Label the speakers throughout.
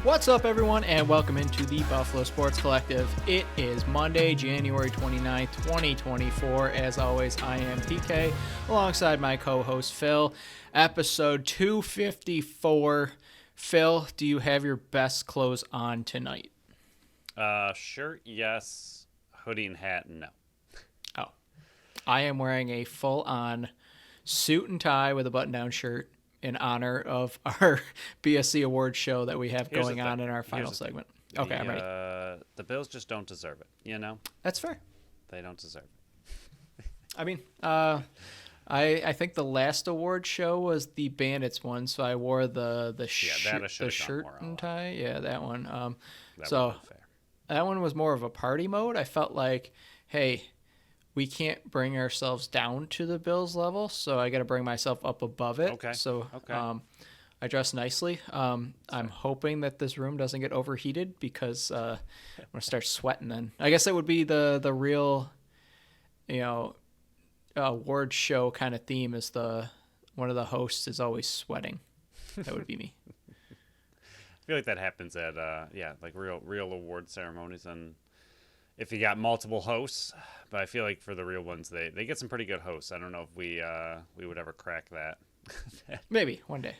Speaker 1: What's up, everyone, and welcome into the Buffalo Sports Collective. It is Monday, January 29th, 2024. As always, I am PK, alongside my co-host Phil. Episode 254. Phil, do you have your best clothes on tonight?
Speaker 2: Shirt, yes. Hoodie and hat, no.
Speaker 1: Oh. I am wearing a full-on suit and tie with a button-down shirt in honor of our BSC Award Show that we have going on in our final segment. Okay, I'm ready.
Speaker 2: The Bills just don't deserve it, you know?
Speaker 1: That's fair.
Speaker 2: They don't deserve it.
Speaker 1: I mean, I think the last award show was the Bandits one, so I wore the shirt and tie. Yeah, that one. That one was more of a party mode. I felt like, hey, we can't bring ourselves down to the Bills level, so I got to bring myself up above it.
Speaker 2: Okay.
Speaker 1: So I dress nicely. I'm hoping that this room doesn't get overheated because I'm going to start sweating then. I guess it would be the real, award show kind of theme is one of the hosts is always sweating. That would be me.
Speaker 2: I feel like that happens at real award ceremonies, and if you got multiple hosts, but I feel like for the real ones, they get some pretty good hosts. I don't know if we would ever crack that.
Speaker 1: Maybe one day.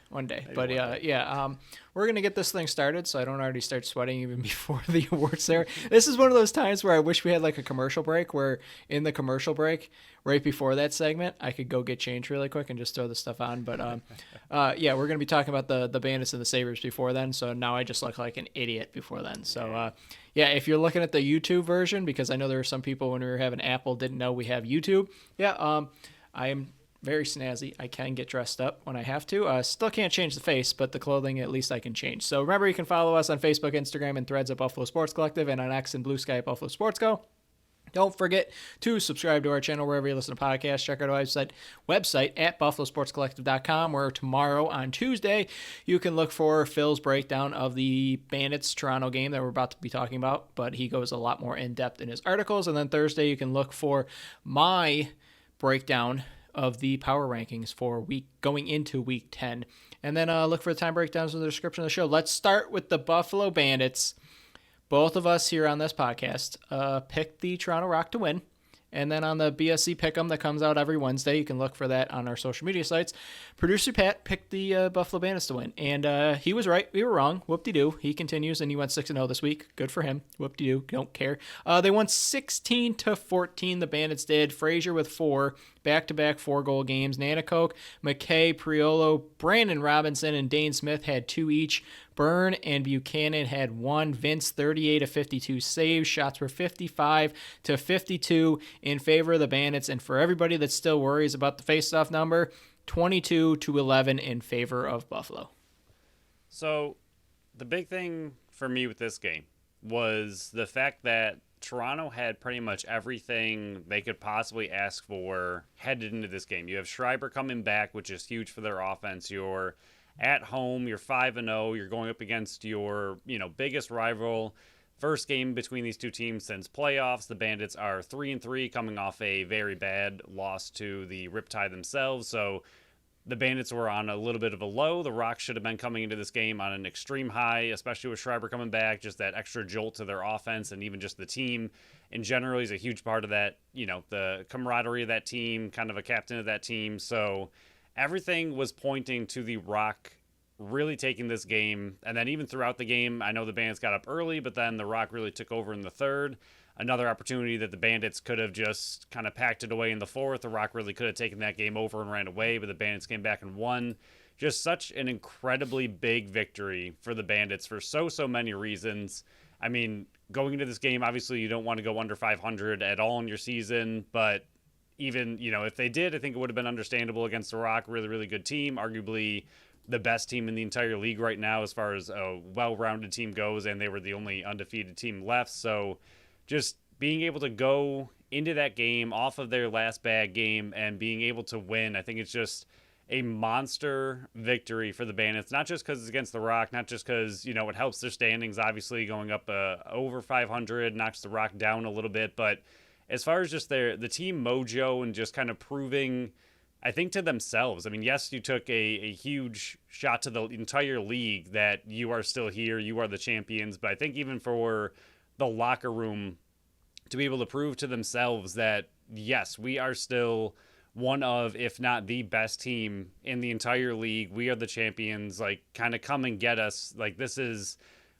Speaker 1: But we're going to get this thing started so I don't already start sweating even before the awards there. This is one of those times where I wish we had like a commercial break where in the commercial break, right before that segment, I could go get changed really quick and just throw the stuff on. But we're going to be talking about the Bandits and the Sabres before then. So now I just look like an idiot before then. So if you're looking at the YouTube version, because I know there are some people when we were having Apple didn't know we have YouTube. I am very snazzy. I can get dressed up when I have to. Still can't change the face, but the clothing at least I can change. So remember, you can follow us on Facebook, Instagram, and Threads at Buffalo Sports Collective, and on X and Blue Sky at Buffalo Sports Co. Don't forget to subscribe to our channel wherever you listen to podcasts. Check out our website at buffalosportscollective.com, where tomorrow on Tuesday you can look for Phil's breakdown of the Bandits Toronto game that we're about to be talking about, but he goes a lot more in depth in his articles. And then Thursday you can look for my breakdown of the power rankings for going into week 10. And then look for the time breakdowns in the description of the show. Let's start with the Buffalo Bandits. Both of us here on this podcast picked the Toronto Rock to win. And then on the BSC Pick'em that comes out every Wednesday, you can look for that on our social media sites. Producer Pat picked the Buffalo Bandits to win. And he was right. We were wrong. Whoop-de-doo. He continues, and he went 6-0 this week. Good for him. Whoop-de-doo. Don't care. They won 16-14. The Bandits did. Frazier with 4. Back-to-back 4-goal games. Nanakoke, McKay, Priolo, Brandon Robinson, and Dane Smith had 2 each. Byrne and Buchanan had 1. Vince, 38-52 saves. Shots were 55-52 in favor of the Bandits. And for everybody that still worries about the faceoff number, 22-11 in favor of Buffalo.
Speaker 2: So the big thing for me with this game was the fact that Toronto had pretty much everything they could possibly ask for headed into this game. You have Schreiber coming back, which is huge for their offense. You're at home, you're 5-0. You're going up against your, biggest rival. First game between these two teams since playoffs. The Bandits are 3-3, coming off a very bad loss to the Riptide themselves. So the Bandits were on a little bit of a low. The Rock should have been coming into this game on an extreme high, especially with Schreiber coming back. Just that extra jolt to their offense, and even just the team in general. He's a huge part of that, the camaraderie of that team, kind of a captain of that team. So everything was pointing to the Rock really taking this game. And then even throughout the game, I know the Bandits got up early, but then the Rock really took over in the third. Another opportunity that the Bandits could have just kind of packed it away in the fourth. The Rock really could have taken that game over and ran away, but the Bandits came back and won. Just such an incredibly big victory for the Bandits for so many reasons. I mean, going into this game, obviously you don't want to go under 500 at all in your season, but even, if they did, I think it would have been understandable against the Rock. Really, really good team. Arguably the best team in the entire league right now as far as a well-rounded team goes, and they were the only undefeated team left. So just being able to go into that game off of their last bad game and being able to win, I think it's just a monster victory for the Bandits, not just because it's against the Rock, not just because, it helps their standings, obviously, going up over 500, knocks the Rock down a little bit, but as far as just the team mojo and just kind of proving I think to themselves. I mean, yes, you took a huge shot to the entire league that you are still here, you are the champions, but I think even for the locker room to be able to prove to themselves that, yes, we are still one of, if not the best team in the entire league. We are the champions. Like, kind of come and get us. Like,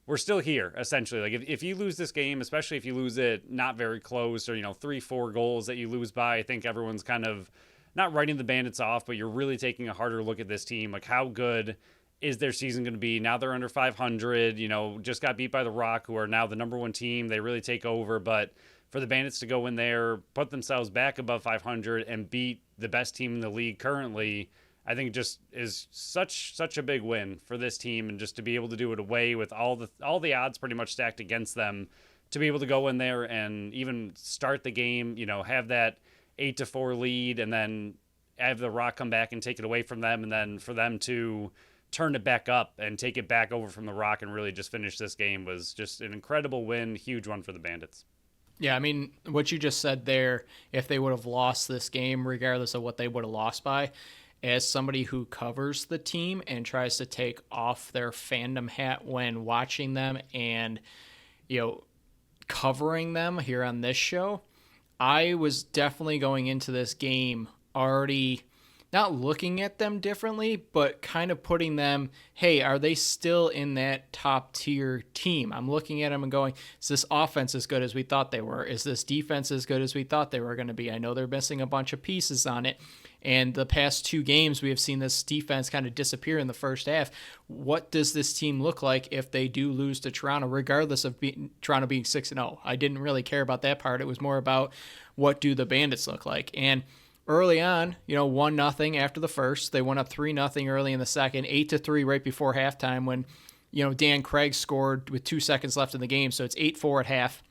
Speaker 2: we're still here, essentially. Like, if you lose this game, especially if you lose it not very close or, 3-4 goals that you lose by, I think everyone's kind of not writing the Bandits off, but you're really taking a harder look at this team. Like, how good is their season going to be? Now they're under 500, just got beat by the Rock, who are now the number one team. They really take over, but for the Bandits to go in there, put themselves back above 500 and beat the best team in the league currently, I think just is such a big win for this team. And just to be able to do it away with all the odds pretty much stacked against them, to be able to go in there and even start the game, have that 8-4 lead, and then have the Rock come back and take it away from them, and then for them to turn it back up and take it back over from the Rock and really just finish this game was just an incredible win, huge one for the Bandits.
Speaker 1: Yeah, I mean, what you just said there, if they would have lost this game, regardless of what they would have lost by, as somebody who covers the team and tries to take off their fandom hat when watching them and, covering them here on this show, I was definitely going into this game already not looking at them differently, but kind of putting them, hey, are they still in that top tier team? I'm looking at them and going, is this offense as good as we thought they were? Is this defense as good as we thought they were going to be? I know they're missing a bunch of pieces on it. And the past 2 games, we have seen this defense kind of disappear in the first half. What does this team look like if they do lose to Toronto, regardless of Toronto being 6-0? I didn't really care about that part. It was more about what do the Bandits look like. And early on, 1-0 after the first. They went up 3-0 early in the second, 8-3 right before halftime when, Dan Craig scored with 2 seconds left in the game. So it's 8-4 at half.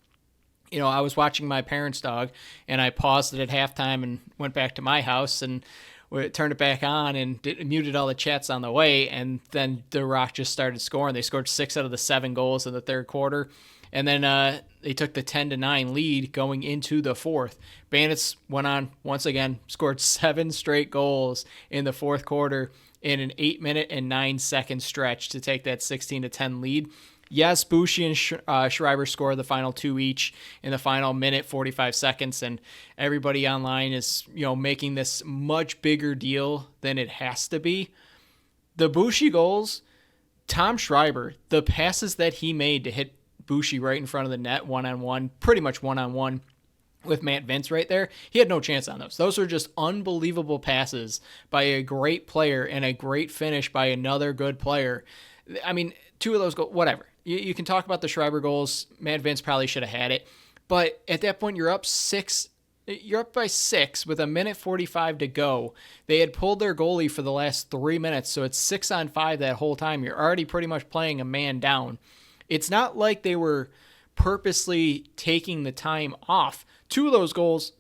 Speaker 1: I was watching my parents' dog, and I paused it at halftime and went back to my house and turned it back on and muted all the chats on the way. And then the Rock just started scoring. They scored 6 out of the 7 goals in the third quarter. And then they took the 10-9 lead going into the fourth. Bandits went on, once again, scored 7 straight goals in the fourth quarter in an 8-minute and 9-second stretch to take that 16-10 lead. Yes, Bushi and Schreiber scored the final 2 each in the final minute, 45 seconds, and everybody online is, making this much bigger deal than it has to be. The Bushi goals, Tom Schreiber, the passes that he made to hit Bushi right in front of the net, one-on-one, pretty much one-on-one with Matt Vince right there, he had no chance on those. Those are just unbelievable passes by a great player and a great finish by another good player. I mean, 2 of those goals, whatever. You can talk about the Schreiber goals. Matt Vince probably should have had it. But at that point, you're up 6. You're up by 6 with 1:45 to go. They had pulled their goalie for the last 3 minutes, so it's 6-on-5 that whole time. You're already pretty much playing a man down. It's not like they were purposely taking the time off. 2 of those goals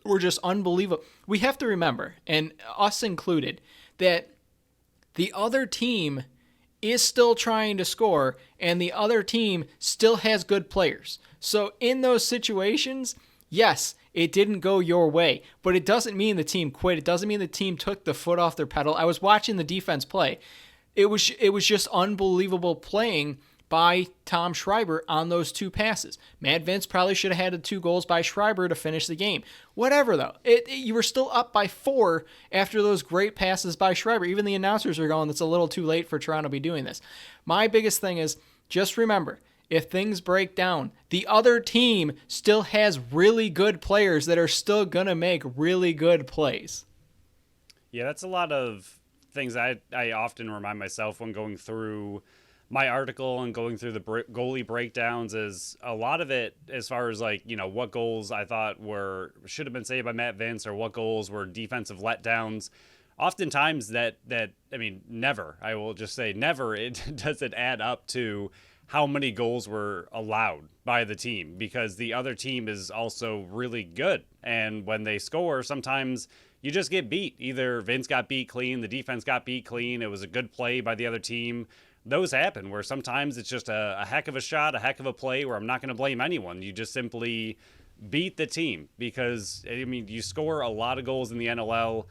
Speaker 1: were just unbelievable. We have to remember, and us included, that the other team is still trying to score, and the other team still has good players. So in those situations, yes, it didn't go your way, but it doesn't mean the team quit. It doesn't mean the team took the foot off their pedal. I was watching the defense play. It was just unbelievable playing by Tom Schreiber on those 2 passes. Matt Vince probably should have had the 2 goals by Schreiber to finish the game. Whatever, though. You were still up by 4 after those great passes by Schreiber. Even the announcers are going, it's a little too late for Toronto to be doing this. My biggest thing is, just remember, if things break down, the other team still has really good players that are still going to make really good plays.
Speaker 2: Yeah, that's a lot of things I often remind myself when going through my article and going through the goalie breakdowns. Is a lot of it as far as what goals I thought should have been saved by Matt Vince or what goals were defensive letdowns. Oftentimes never, I will just say never, it doesn't add up to how many goals were allowed by the team, because the other team is also really good. And when they score, sometimes you just get beat. Either Vince got beat clean, the defense got beat clean, it was a good play by the other team. Those happen where sometimes it's just a heck of a shot, a heck of a play where I'm not going to blame anyone. You just simply beat the team because, you score a lot of goals in the NLL.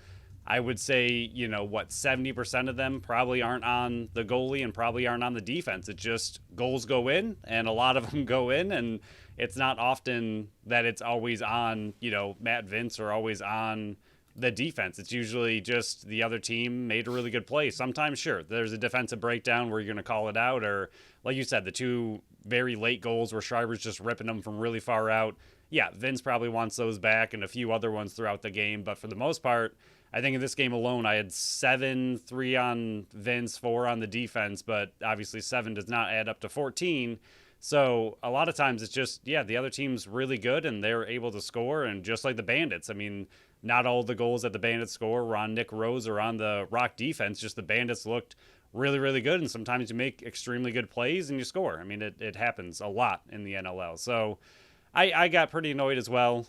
Speaker 2: I would say, 70% of them probably aren't on the goalie and probably aren't on the defense. It's just goals go in, and a lot of them go in, and it's not often that it's always on, Matt Vince or always on the defense. It's usually just the other team made a really good play. Sometimes, sure, there's a defensive breakdown where you're going to call it out, or like you said, the two very late goals where Schreiber's just ripping them from really far out. Yeah, Vince probably wants those back and a few other ones throughout the game, but for the most part, I think in this game alone, I had 7, 3 on Vince, 4 on the defense, but obviously 7 does not add up to 14. So a lot of times it's just, the other team's really good and they're able to score. And just like the Bandits, I mean, not all the goals that the Bandits score were on Nick Rose or on the Rock defense. Just the Bandits looked really, really good. And sometimes you make extremely good plays and you score. I mean, it happens a lot in the NLL. So I got pretty annoyed as well.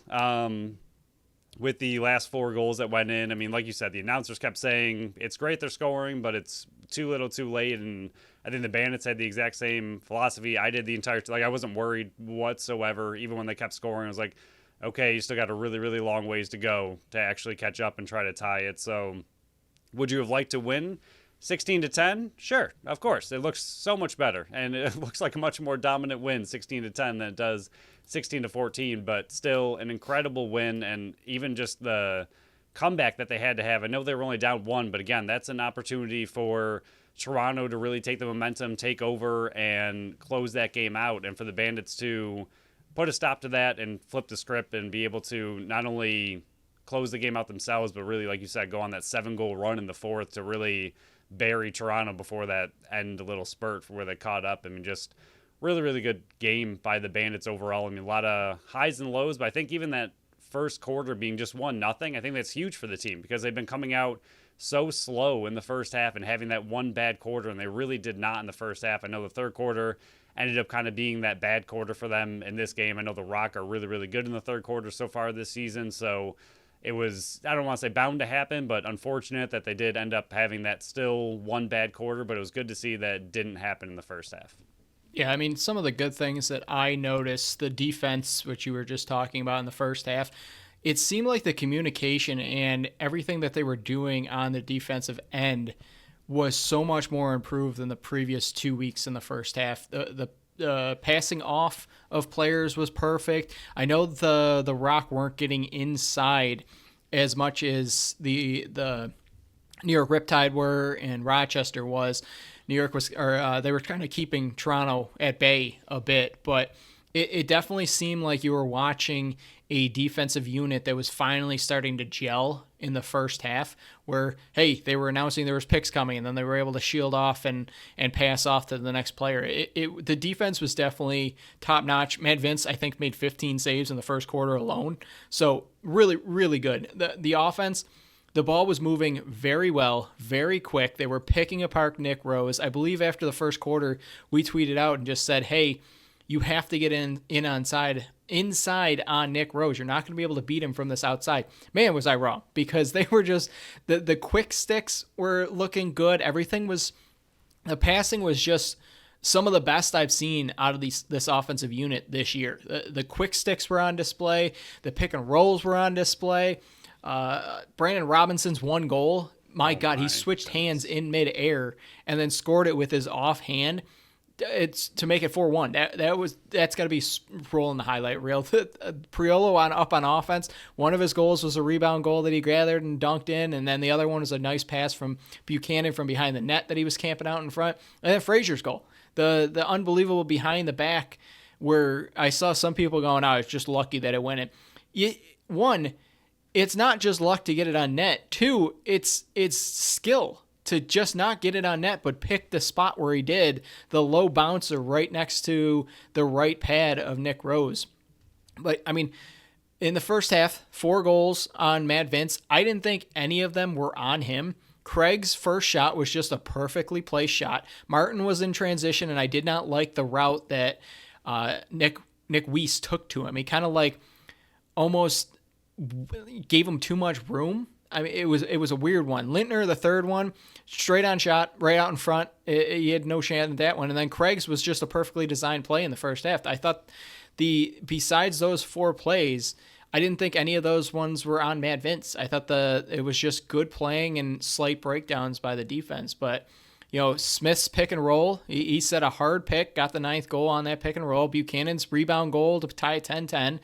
Speaker 2: With the last 4 goals that went in. I mean, like you said, the announcers kept saying it's great they're scoring, but it's too little too late. And I think the Bandits had the exact same philosophy. I did the entire, I wasn't worried whatsoever. Even when they kept scoring, I was like, okay, you still got a really, really long ways to go to actually catch up and try to tie it. So would you have liked to win 16-10? Sure, of course. It looks so much better. And it looks like a much more dominant win, 16-10, than it does 16-14, but still an incredible win. And even just the comeback that they had to have. I know they were only down 1, but again, that's an opportunity for Toronto to really take the momentum, take over, and close that game out. And for the Bandits to put a stop to that and flip the script and be able to not only close the game out themselves, but really, like you said, go on that 7-goal run in the 4th to really bury Toronto before that end little spurt for where they caught up. I mean, just really, really good game by the Bandits overall. I mean, a lot of highs and lows, but I think even that first quarter being just 1-0, I think that's huge for the team because they've been coming out so slow in the first half and having that one bad quarter, and they really did not in the first half. I know the third quarter ended up kind of being that bad quarter for them in this game. I know the Rock are really, really good in the third quarter so far this season, so it was, I don't want to say bound to happen, but unfortunate that they did end up having that still one bad quarter, but it was good to see that it didn't happen in the first half.
Speaker 1: Yeah, I mean, some of the good things that I noticed, the defense, which you were just talking about in the first half, it seemed like the communication and everything that they were doing on the defensive end was so much more improved than the previous 2 weeks in the first half. The passing off of players was perfect. I know the Rock weren't getting inside as much as the New York Riptide were and Rochester was. New York was, or they were kind of keeping Toronto at bay a bit, but it definitely seemed like you were watching a defensive unit that was finally starting to gel in the first half, where, hey, they were announcing there was picks coming, and then they were able to shield off and pass off to the next player. The defense was definitely top-notch. Matt Vince, I think, made 15 saves in the first quarter alone, so really, really good. The offense, the ball was moving very well, very quick. They were picking apart Nick Rose. I believe after the first quarter, we tweeted out and just said, hey, you have to get inside on Nick Rose. You're not going to be able to beat him from this outside. Man, was I wrong, because they were just, the quick sticks were looking good. The passing was just some of the best I've seen out of this offensive unit this year. The quick sticks were on display. The pick and rolls were on display. Brandon Robinson's one goal, my God, he switched hands in midair and then scored it with his offhand. It's to make it 4-1. That's got to be rolling the highlight reel. Priolo up on offense. One of his goals was a rebound goal that he gathered and dunked in, and then the other one was a nice pass from Buchanan from behind the net that he was camping out in front. And then Frazier's goal, the unbelievable behind the back, where I saw some people going, "Oh, it's just lucky that it went in." One, it's not just luck to get it on net. Two, it's skill to just not get it on net, but pick the spot where he did, the low bouncer right next to the right pad of Nick Rose. But, I mean, in the first half, 4 goals on Matt Vince. I didn't think any of them were on him. Craig's first shot was just a perfectly placed shot. Martin was in transition, and I did not like the route that Nick Weiss took to him. He kind of like almost gave him too much room. I mean, it was a weird one. Lintner, the third one, straight on shot, right out in front. He had no chance at that one. And then Craig's was just a perfectly designed play in the first half. I thought besides those 4 plays, I didn't think any of those ones were on Matt Vince. I thought it was just good playing and slight breakdowns by the defense. But, Smith's pick and roll, he set a hard pick, got the 9th goal on that pick and roll. Buchanan's rebound goal to tie 10-10.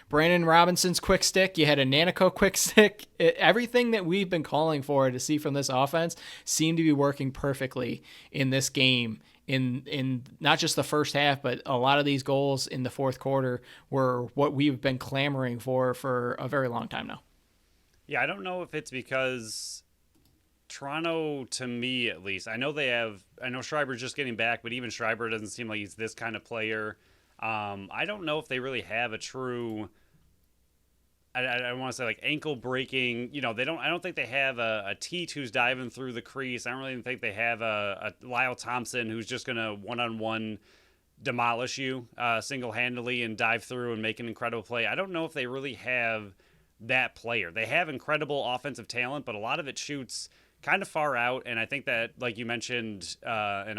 Speaker 1: Brandon Robinson's quick stick. You had a Nanico quick stick. Everything that we've been calling for to see from this offense seemed to be working perfectly in this game. In not just the first half, but a lot of these goals in the fourth quarter were what we've been clamoring for a very long time now.
Speaker 2: Yeah, I don't know if it's because Toronto, to me at least, I know Schreiber's just getting back, but even Schreiber doesn't seem like he's this kind of player. I don't know if they really have a true, I want to say like ankle breaking, I don't think they have a Teat who's diving through the crease. I don't really think they have a Lyle Thompson who's just going to one-on-one demolish you single-handedly and dive through and make an incredible play. I don't know if they really have that player. They have incredible offensive talent, but a lot of it shoots kind of far out. And I think that, like you mentioned in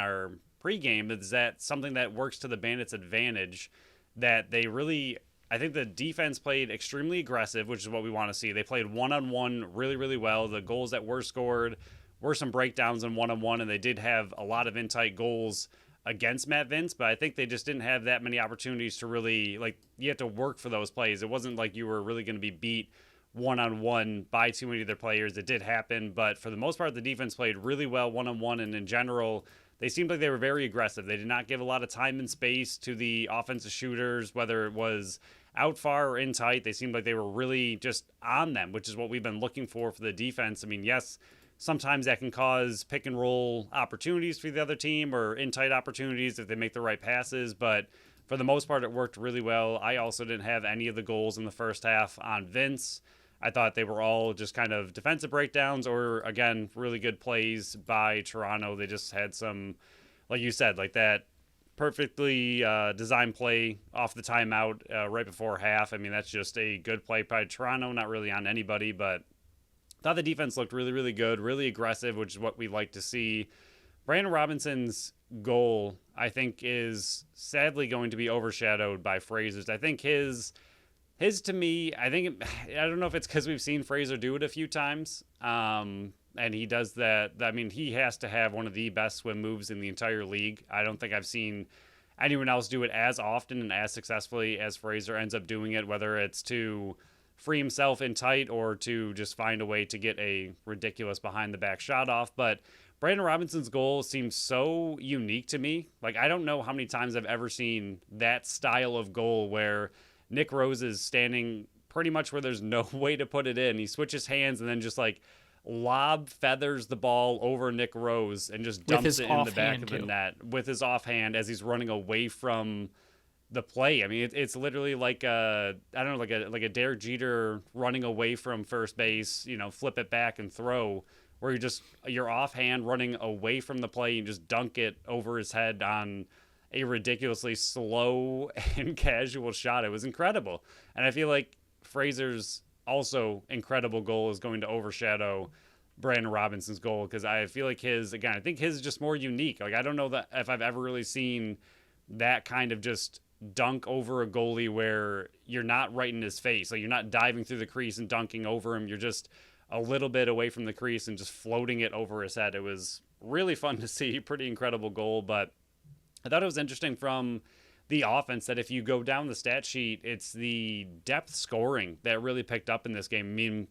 Speaker 2: our pregame, is that something that works to the Bandits' advantage, that they really, I think the defense played extremely aggressive, which is what we want to see. They played one-on-one really, really well. The goals that were scored were some breakdowns in one-on-one, and they did have a lot of in-tight goals against Matt Vince, but I think they just didn't have that many opportunities to really, like, you have to work for those plays. It wasn't like you were really going to be beat one-on-one by too many of their players. It did happen, but for the most part, the defense played really well one-on-one, and in general, they seemed like they were very aggressive. They did not give a lot of time and space to the offensive shooters, whether it was out far or in tight. They seemed like they were really just on them, which is what we've been looking for the defense. I mean, yes, sometimes that can cause pick and roll opportunities for the other team or in tight opportunities if they make the right passes, but for the most part, it worked really well. I also didn't have any of the goals in the first half on Vince. I thought they were all just kind of defensive breakdowns or, again, really good plays by Toronto. They just had some, like you said, like that perfectly designed play off the timeout right before half. I mean, that's just a good play by Toronto, not really on anybody, but I thought the defense looked really, really good, really aggressive, which is what we like to see. Brandon Robinson's goal, I think, is sadly going to be overshadowed by Fraser's. I think his to me, I don't know if it's because we've seen Fraser do it a few times, and he does that. I mean, he has to have one of the best swim moves in the entire league. I don't think I've seen anyone else do it as often and as successfully as Fraser ends up doing it, whether it's to free himself in tight or to just find a way to get a ridiculous behind-the-back shot off. But Brandon Robinson's goal seems so unique to me. Like, I don't know how many times I've ever seen that style of goal where Nick Rose is standing pretty much where there's no way to put it in. He switches hands and then just like lob feathers the ball over Nick Rose and just dumps it in the back of the net with his offhand as he's running away from the play. I mean, it's literally like a Derek Jeter running away from first base, flip it back and throw, where you're offhand running away from the play and just dunk it over his head on a ridiculously slow and casual shot. It was incredible. And I feel like Fraser's also incredible goal is going to overshadow Brandon Robinson's goal, because I feel like I think his is just more unique. Like, I don't know that if I've ever really seen that kind of just dunk over a goalie where you're not right in his face. Like, you're not diving through the crease and dunking over him. You're just a little bit away from the crease and just floating it over his head. It was really fun to see. Pretty incredible goal, but I thought it was interesting from the offense that if you go down the stat sheet, it's the depth scoring that really picked up in this game. I mean,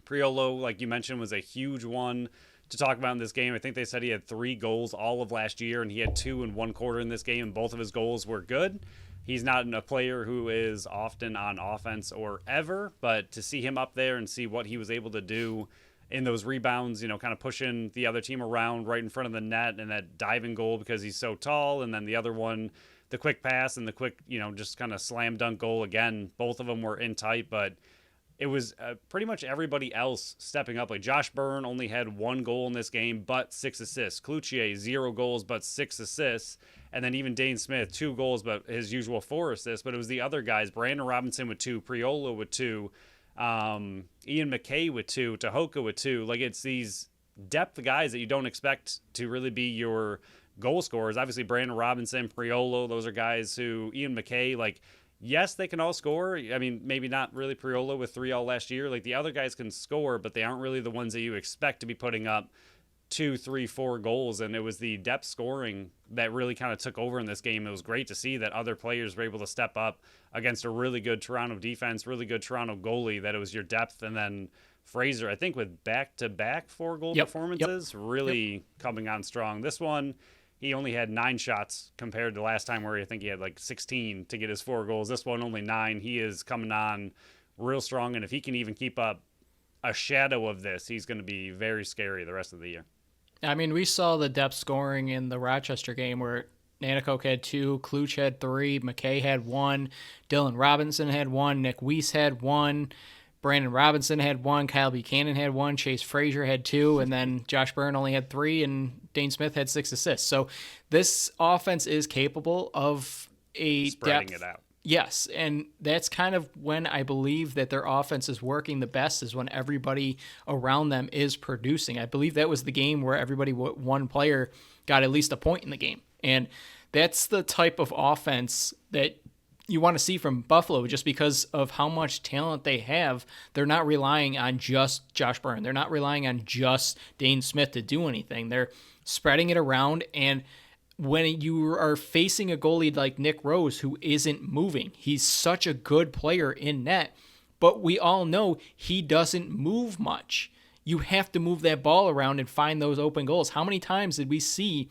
Speaker 2: Priolo, like you mentioned, was a huge one to talk about in this game. I think they said he had 3 goals all of last year, and he had 2 in one quarter in this game, and both of his goals were good. He's not a player who is often on offense or ever, but to see him up there and see what he was able to do in those rebounds, kind of pushing the other team around right in front of the net, and that diving goal because he's so tall, and then the other one, the quick pass and the quick, just kind of slam dunk goal. Again, both of them were in tight, but it was pretty much everybody else stepping up. Like, Josh Byrne only had 1 goal in this game, but 6 assists. Cloutier, 0 goals, but 6 assists. And then even Dane Smith, 2 goals, but his usual 4 assists. But it was the other guys, Brandon Robinson with 2, Priolo with 2, Ian McKay with 2, Tahoka with 2. Like, it's these depth guys that you don't expect to really be your goal scorers. Obviously, Brandon Robinson, Priolo, those are guys who, Ian McKay, like, yes, they can all score. I mean, maybe not really Priola with 3 all last year. Like the other guys can score, but they aren't really the ones that you expect to be putting up 2, 3, 4 goals. And it was the depth scoring that really kind of took over in this game. It was great to see that other players were able to step up against a really good Toronto defense, really good Toronto goalie, that it was your depth. And then Fraser, I think with back-to-back 4-goal performances, really coming on strong. This one, he only had 9 shots compared to last time where I think he had like 16 to get his 4 goals. This one, only 9. He is coming on real strong. And if he can even keep up a shadow of this, he's going to be very scary the rest of the year.
Speaker 1: I mean, we saw the depth scoring in the Rochester game where Nanticoke had 2, Kluch had 3, McKay had 1, Dylan Robinson had 1, Nick Weiss had 1, Brandon Robinson had 1, Kyle Buchanan had 1, Chase Frazier had 2, and then Josh Byrne only had 3, and Dane Smith had 6 assists. So this offense is capable of a
Speaker 2: spreading
Speaker 1: depth.
Speaker 2: It out.
Speaker 1: Yes, and that's kind of when I believe that their offense is working the best, is when everybody around them is producing. I believe that was the game where one player got at least a point in the game. And that's the type of offense that you want to see from Buffalo, just because of how much talent they have. They're not relying on just Josh Byrne. They're not relying on just Dane Smith to do anything. They're spreading it around, and when you are facing a goalie like Nick Rose, who isn't moving, he's such a good player in net, but we all know he doesn't move much. You have to move that ball around and find those open goals. How many times did we see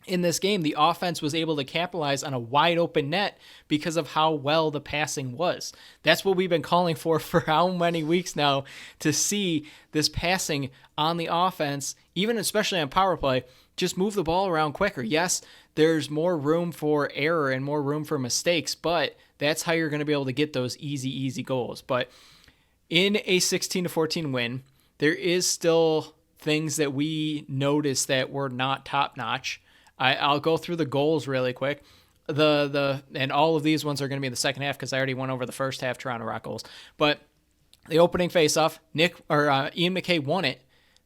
Speaker 1: in this game the offense was able to capitalize on a wide open net because of how well the passing was? That's what we've been calling for how many weeks now, to see this passing on the offense, even especially on power play. Just move the ball around quicker. Yes, there's more room for error and more room for mistakes, but that's how you're going to be able to get those easy goals. But in a 16-14 win, there is still things that we noticed that were not top notch. I'll go through the goals really quick. And all of these ones are going to be in the second half because I already went over the first half Toronto Rock goals. But the opening faceoff, Ian McKay won it.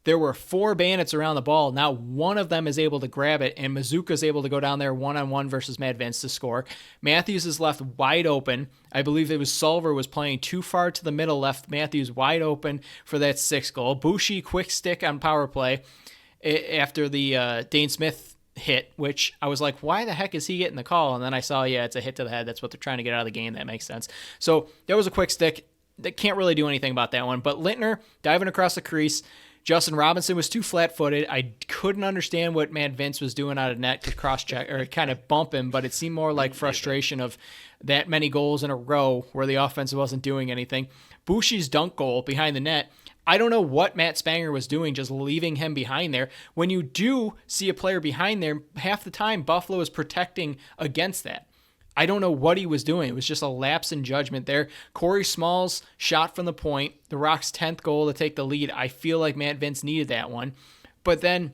Speaker 1: There were 4 Bandits around the ball. Now one of them is able to grab it, and Mazuka's able to go down there one-on-one versus Matt Vince to score. Matthews is left wide open. I believe it was Solver was playing too far to the middle, left Matthews wide open for that 6th goal. Bushi quick stick on power play after the Dane Smith hit, which I was like, why the heck is he getting the call? And then I saw, it's a hit to the head. That's what they're trying to get out of the game. That makes sense. So that was a quick stick. They can't really do anything about that one. But Lintner diving across the crease. Justin Robinson was too flat-footed. I couldn't understand what Matt Vince was doing out of net to cross-check or kind of bump him, but it seemed more like frustration of that many goals in a row where the offense wasn't doing anything. Bushi's dunk goal behind the net, I don't know what Matt Spanger was doing, just leaving him behind there. When you do see a player behind there, half the time Buffalo is protecting against that. I don't know what he was doing. It was just a lapse in judgment there. Corey Smalls shot from the point, the Rock's 10th goal to take the lead. I feel like Matt Vince needed that one. But then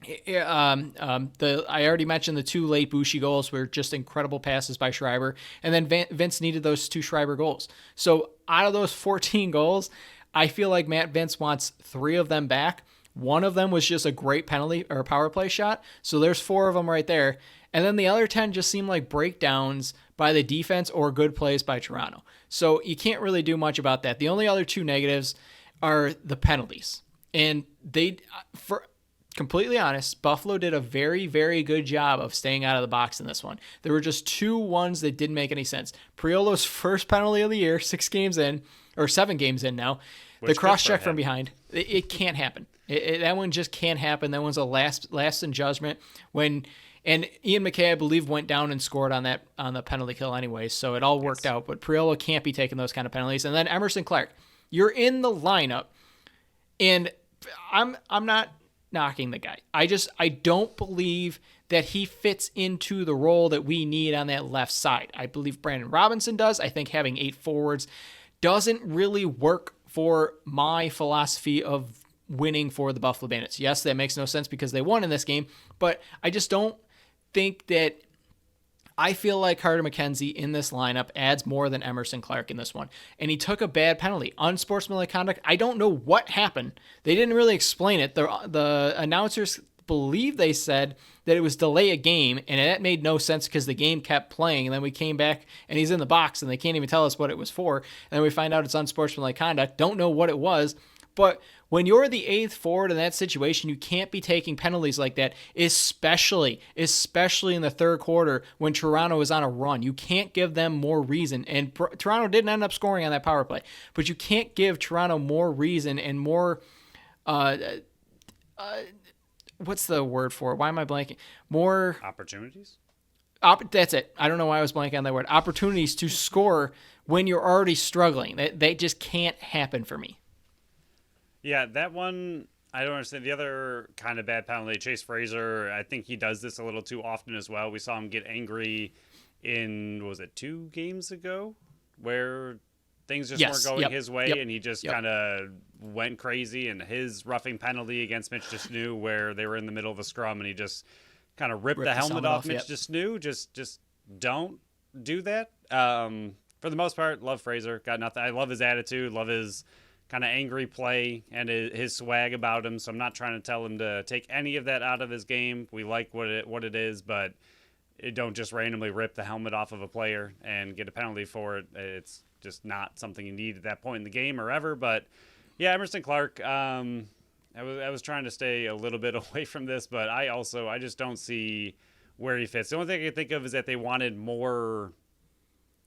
Speaker 1: I already mentioned the 2 late Bushi goals were just incredible passes by Schreiber. And then Vince needed those 2 Schreiber goals. So out of those 14 goals, I feel like Matt Vince wants 3 of them back. One of them was just a great penalty or power play shot. So there's 4 of them right there. And then the other 10 just seemed like breakdowns by the defense or good plays by Toronto. So you can't really do much about that. The only other 2 negatives are the penalties. And for completely honest, Buffalo did a very, very good job of staying out of the box in this one. There were just 2 ones that didn't make any sense. Priolo's first penalty of the year, 7 games in now. The cross-check from behind. It can't happen. That one just can't happen. That one's a last in judgment. And Ian McKay, I believe, went down and scored on the penalty kill anyway, so it all worked out. But Priolo can't be taking those kind of penalties. And then Emerson Clark, you're in the lineup, and I'm not knocking the guy. I don't believe that he fits into the role that we need on that left side. I believe Brandon Robinson does. I think having 8 forwards doesn't really work for my philosophy of winning for the Buffalo Bandits. Yes, that makes no sense because they won in this game, but I just don't think that. I feel like Carter McKenzie in this lineup adds more than Emerson Clark in this one. And he took a bad penalty. Unsportsmanlike conduct. I don't know what happened. They didn't really explain it. The announcers believe they said that it was delay a game, and that made no sense because the game kept playing, and then we came back and he's in the box and they can't even tell us what it was for, and then we find out it's unsportsmanlike conduct. Don't know what it was. But when you're the eighth forward in that situation, you can't be taking penalties like that, especially in the third quarter when Toronto is on a run. You can't give them more reason. And Toronto didn't end up scoring on that power play, but you can't give Toronto more reason and more what's the word for it? Why am I blanking? More
Speaker 2: opportunities?
Speaker 1: That's it. I don't know why I was blanking on that word. Opportunities to score when you're already struggling. They just can't happen for me.
Speaker 2: Yeah, that one, I don't understand. The other kind of bad penalty, Chase Fraser, I think he does this a little too often as well. We saw him get angry in, was it 2 games ago? Where things just weren't going his way, and he just kind of went crazy. And his roughing penalty against Mitch Desnew, where they were in the middle of a scrum, and he just kind of ripped the helmet off Mitch Desnew. Just don't do that. For the most part, love Fraser. Got nothing. I love his attitude, love his kind of angry play and his swag about him. So I'm not trying to tell him to take any of that out of his game. We like what it is, but don't just randomly rip the helmet off of a player and get a penalty for it. It's just not something you need at that point in the game or ever. But yeah, Emerson Clark, I was trying to stay a little bit away from this, but I just don't see where he fits. The only thing I can think of is that they wanted more,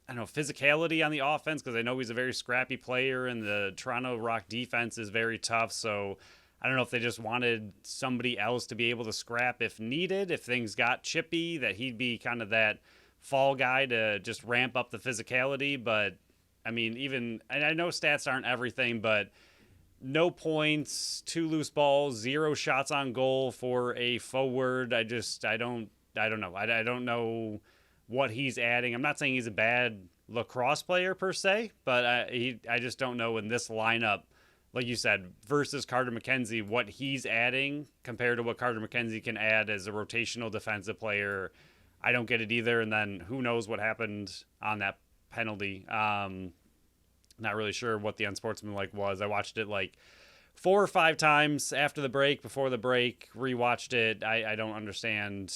Speaker 2: I don't know, physicality on the offense, because I know he's a very scrappy player and the Toronto Rock defense is very tough. So I don't know if they just wanted somebody else to be able to scrap if needed, if things got chippy, that he'd be kind of that fall guy to just ramp up the physicality. But I mean, and I know stats aren't everything, but no points, 2 loose balls, 0 shots on goal for a forward. I don't know. I don't know what he's adding. I'm not saying he's a bad lacrosse player per se, but I just don't know in this lineup, like you said, versus Carter McKenzie, what he's adding compared to what Carter McKenzie can add as a rotational defensive player. I don't get it either. And then who knows what happened on that penalty. Not really sure what the unsportsmanlike was. I watched it like 4 or 5 times after the break, before the break, rewatched it. I don't understand.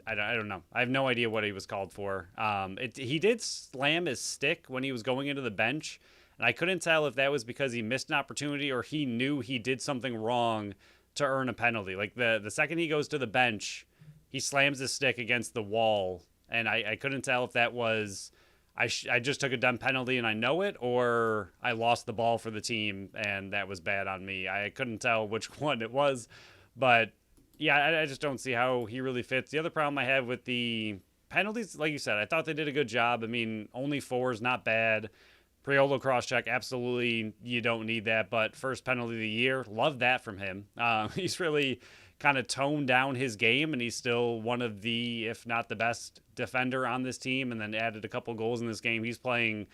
Speaker 2: I don't know. I have no idea what he was called for. He did slam his stick when he was going into the bench, and I couldn't tell if that was because he missed an opportunity or he knew he did something wrong to earn a penalty. Like the second he goes to the bench, he slams his stick against the wall, and I couldn't tell if that was I just took a dumb penalty and I know it, or I lost the ball for the team and that was bad on me. I couldn't tell which one it was, but yeah, I just don't see how he really fits. The other problem I have with the penalties, like you said, I thought they did a good job. I mean, only 4 is not bad. Priolo cross-check, absolutely, you don't need that. But first penalty of the year, love that from him. He's really kind of toned down his game, and he's still one of the, if not the best defender on this team, and then added a couple goals in this game. He's playing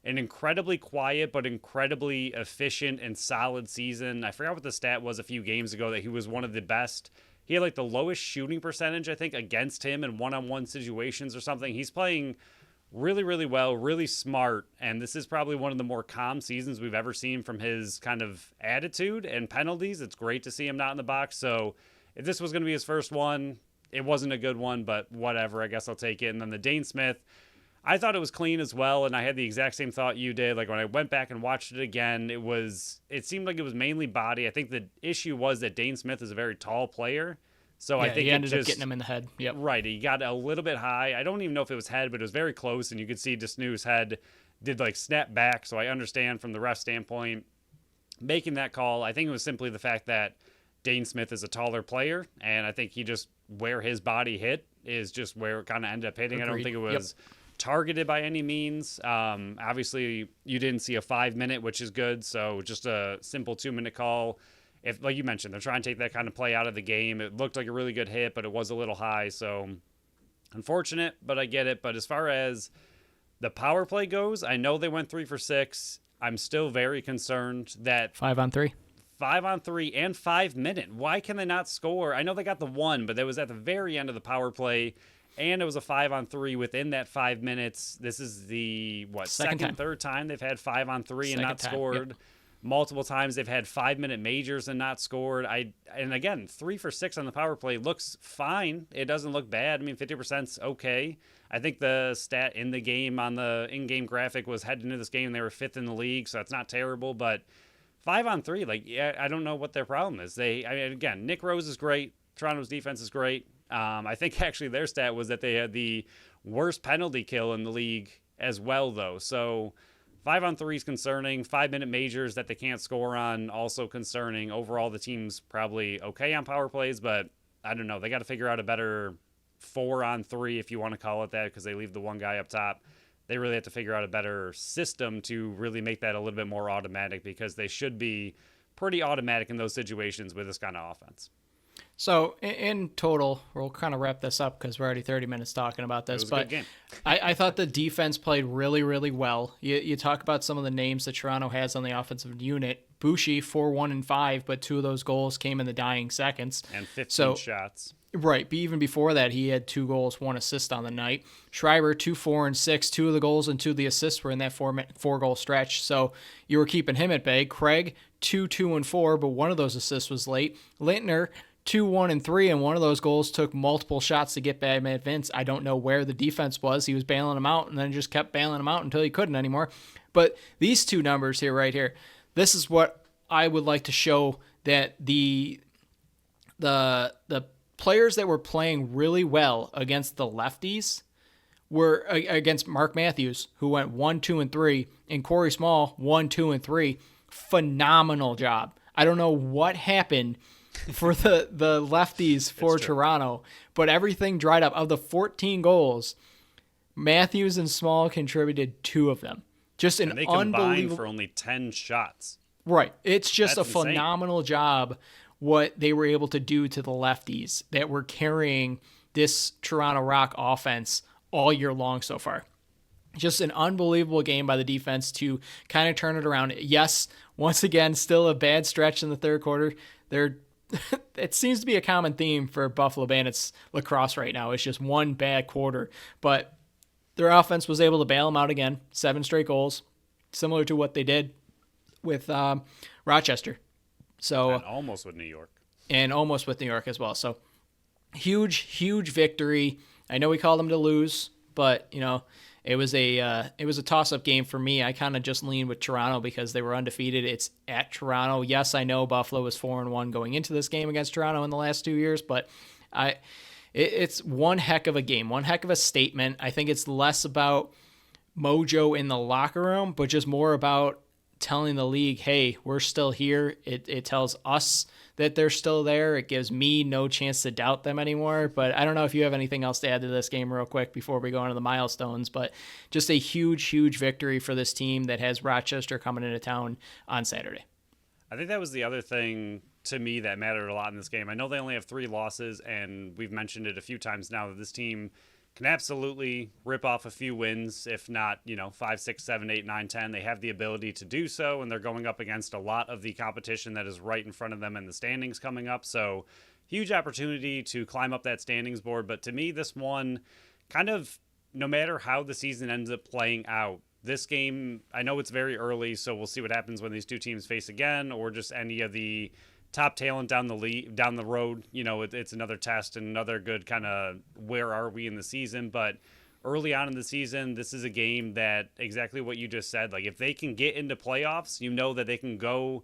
Speaker 2: an incredibly quiet but incredibly efficient and solid season. I forgot what the stat was a few games ago, that he was one of the best. He had like the lowest shooting percentage, I think, against him in one-on-one situations or something. He's playing really, really well, really smart, and this is probably one of the more calm seasons we've ever seen from his kind of attitude and penalties. It's great to see him not in the box. So if this was going to be his first one, it wasn't a good one, but whatever. I guess I'll take it. And then the Dane Smith, I thought it was clean as well, and I had the exact same thought you did. Like when I went back and watched it again, it seemed like it was mainly body. I think the issue was that Dane Smith is a very tall player, so I think
Speaker 1: he ended up getting him in the head. Yep.
Speaker 2: Right, he got a little bit high. I don't even know if it was head, but it was very close, and you could see Desnew's head did like snap back. So I understand from the ref standpoint making that call. I think it was simply the fact that Dane Smith is a taller player, and I think he just where his body hit is just where it kind of ended up hitting. Agreed. I don't think it was targeted by any means. Obviously, you didn't see a 5-minute, which is good. So just a simple 2-minute call. If, like you mentioned, they're trying to take that kind of play out of the game. It looked like a really good hit, but it was a little high. So unfortunate, but I get it. But as far as the power play goes, I know they went 3 for 6. I'm still very concerned that
Speaker 1: 5-on-3.
Speaker 2: 5-on-3 and 5-minute. Why can they not score? I know they got the 1, but that was at the very end of the power play. And it was a 5-on-3 within that 5 minutes. This is the third time they've had 5-on-3 and not scored. Multiple times they've had 5-minute majors and not scored. And again, 3 for 6 on the power play looks fine. It doesn't look bad. I mean, 50%'s okay. I think the stat in the game on the in-game graphic was heading into this game they were 5th in the league, so that's not terrible. But 5-on-3, like, yeah, I don't know what their problem is. Again, Nick Rose is great. Toronto's defense is great. I think actually their stat was that they had the worst penalty kill in the league as well, though. So 5-on-3 is concerning. 5-minute majors that they can't score on, also concerning. Overall, the team's probably okay on power plays, but I don't know. They got to figure out a better 4-on-3, if you want to call it that, because they leave the one guy up top. They really have to figure out a better system to really make that a little bit more automatic, because they should be pretty automatic in those situations with this kind of offense.
Speaker 1: So in total, we'll kind of wrap this up because we're already 30 minutes talking about this.
Speaker 2: It was a good game.
Speaker 1: I thought the defense played really, really well. You talk about some of the names that Toronto has on the offensive unit. Bushi, 4-1-5, but 2 of those goals came in the dying seconds.
Speaker 2: And 15 shots.
Speaker 1: Right, but even before that, he had 2 goals, 1 assist on the night. Schreiber, 2-4-6. 2 of the goals and 2 of the assists were in that 4-goal stretch, so you were keeping him at bay. Craig, 2-2-4, but 1 of those assists was late. Lintner, 2-1-3, and 1 of those goals took multiple shots to get by Matt Vince. I don't know where the defense was. He was bailing them out and then just kept bailing them out until he couldn't anymore. But these 2 numbers here, right here, this is what I would like to show, that the players that were playing really well against the lefties were against Mark Matthews, who went 1-2-3, and Corey Small 1-2-3. Phenomenal job. I don't know what happened for the lefties for Toronto, but everything dried up. Of the 14 goals, Matthews and Small contributed 2 of them. Just an unbelievable.
Speaker 2: And they combined for only 10 shots.
Speaker 1: Right. It's just
Speaker 2: That's
Speaker 1: a
Speaker 2: insane.
Speaker 1: phenomenal job what they were able to do to the lefties that were carrying this Toronto Rock offense all year long so far. Just an unbelievable game by the defense to kind of turn it around. Yes, once again, still a bad stretch in the third quarter. It seems to be a common theme for Buffalo Bandits lacrosse right now. It's just one bad quarter. But their offense was able to bail them out again. 7 straight goals, similar to what they did with Rochester. So
Speaker 2: And almost with New York.
Speaker 1: As well. So huge victory. I know we called them to lose, but it was a toss-up game for me. I kind of just leaned with Toronto because they were undefeated. It's at Toronto. Yes, I know Buffalo was 4-1 going into this game against Toronto in the last 2 years, but it's one heck of a game, one heck of a statement. I think it's less about mojo in the locker room, but just more about telling the league, hey, we're still here. It tells us that they're still there. It gives me no chance to doubt them anymore. But I don't know if you have anything else to add to this game real quick before we go into the milestones, but just a huge victory for this team that has Rochester coming into town on Saturday.
Speaker 2: I think that was the other thing to me that mattered a lot in this game. I know they only have 3 losses, and we've mentioned it a few times now that this team can absolutely rip off a few wins, if not, 5, 6, 7, 8, 9, 10. They have the ability to do so, and they're going up against a lot of the competition that is right in front of them in the standings coming up. So huge opportunity to climb up that standings board. But to me, this one kind of, no matter how the season ends up playing out, this game, I know it's very early, so we'll see what happens when these 2 teams face again, or just any of the top talent down the road. It's another test and another good kind of where are we in the season. But early on in the season, this is a game that exactly what you just said. Like, if they can get into playoffs, that they can go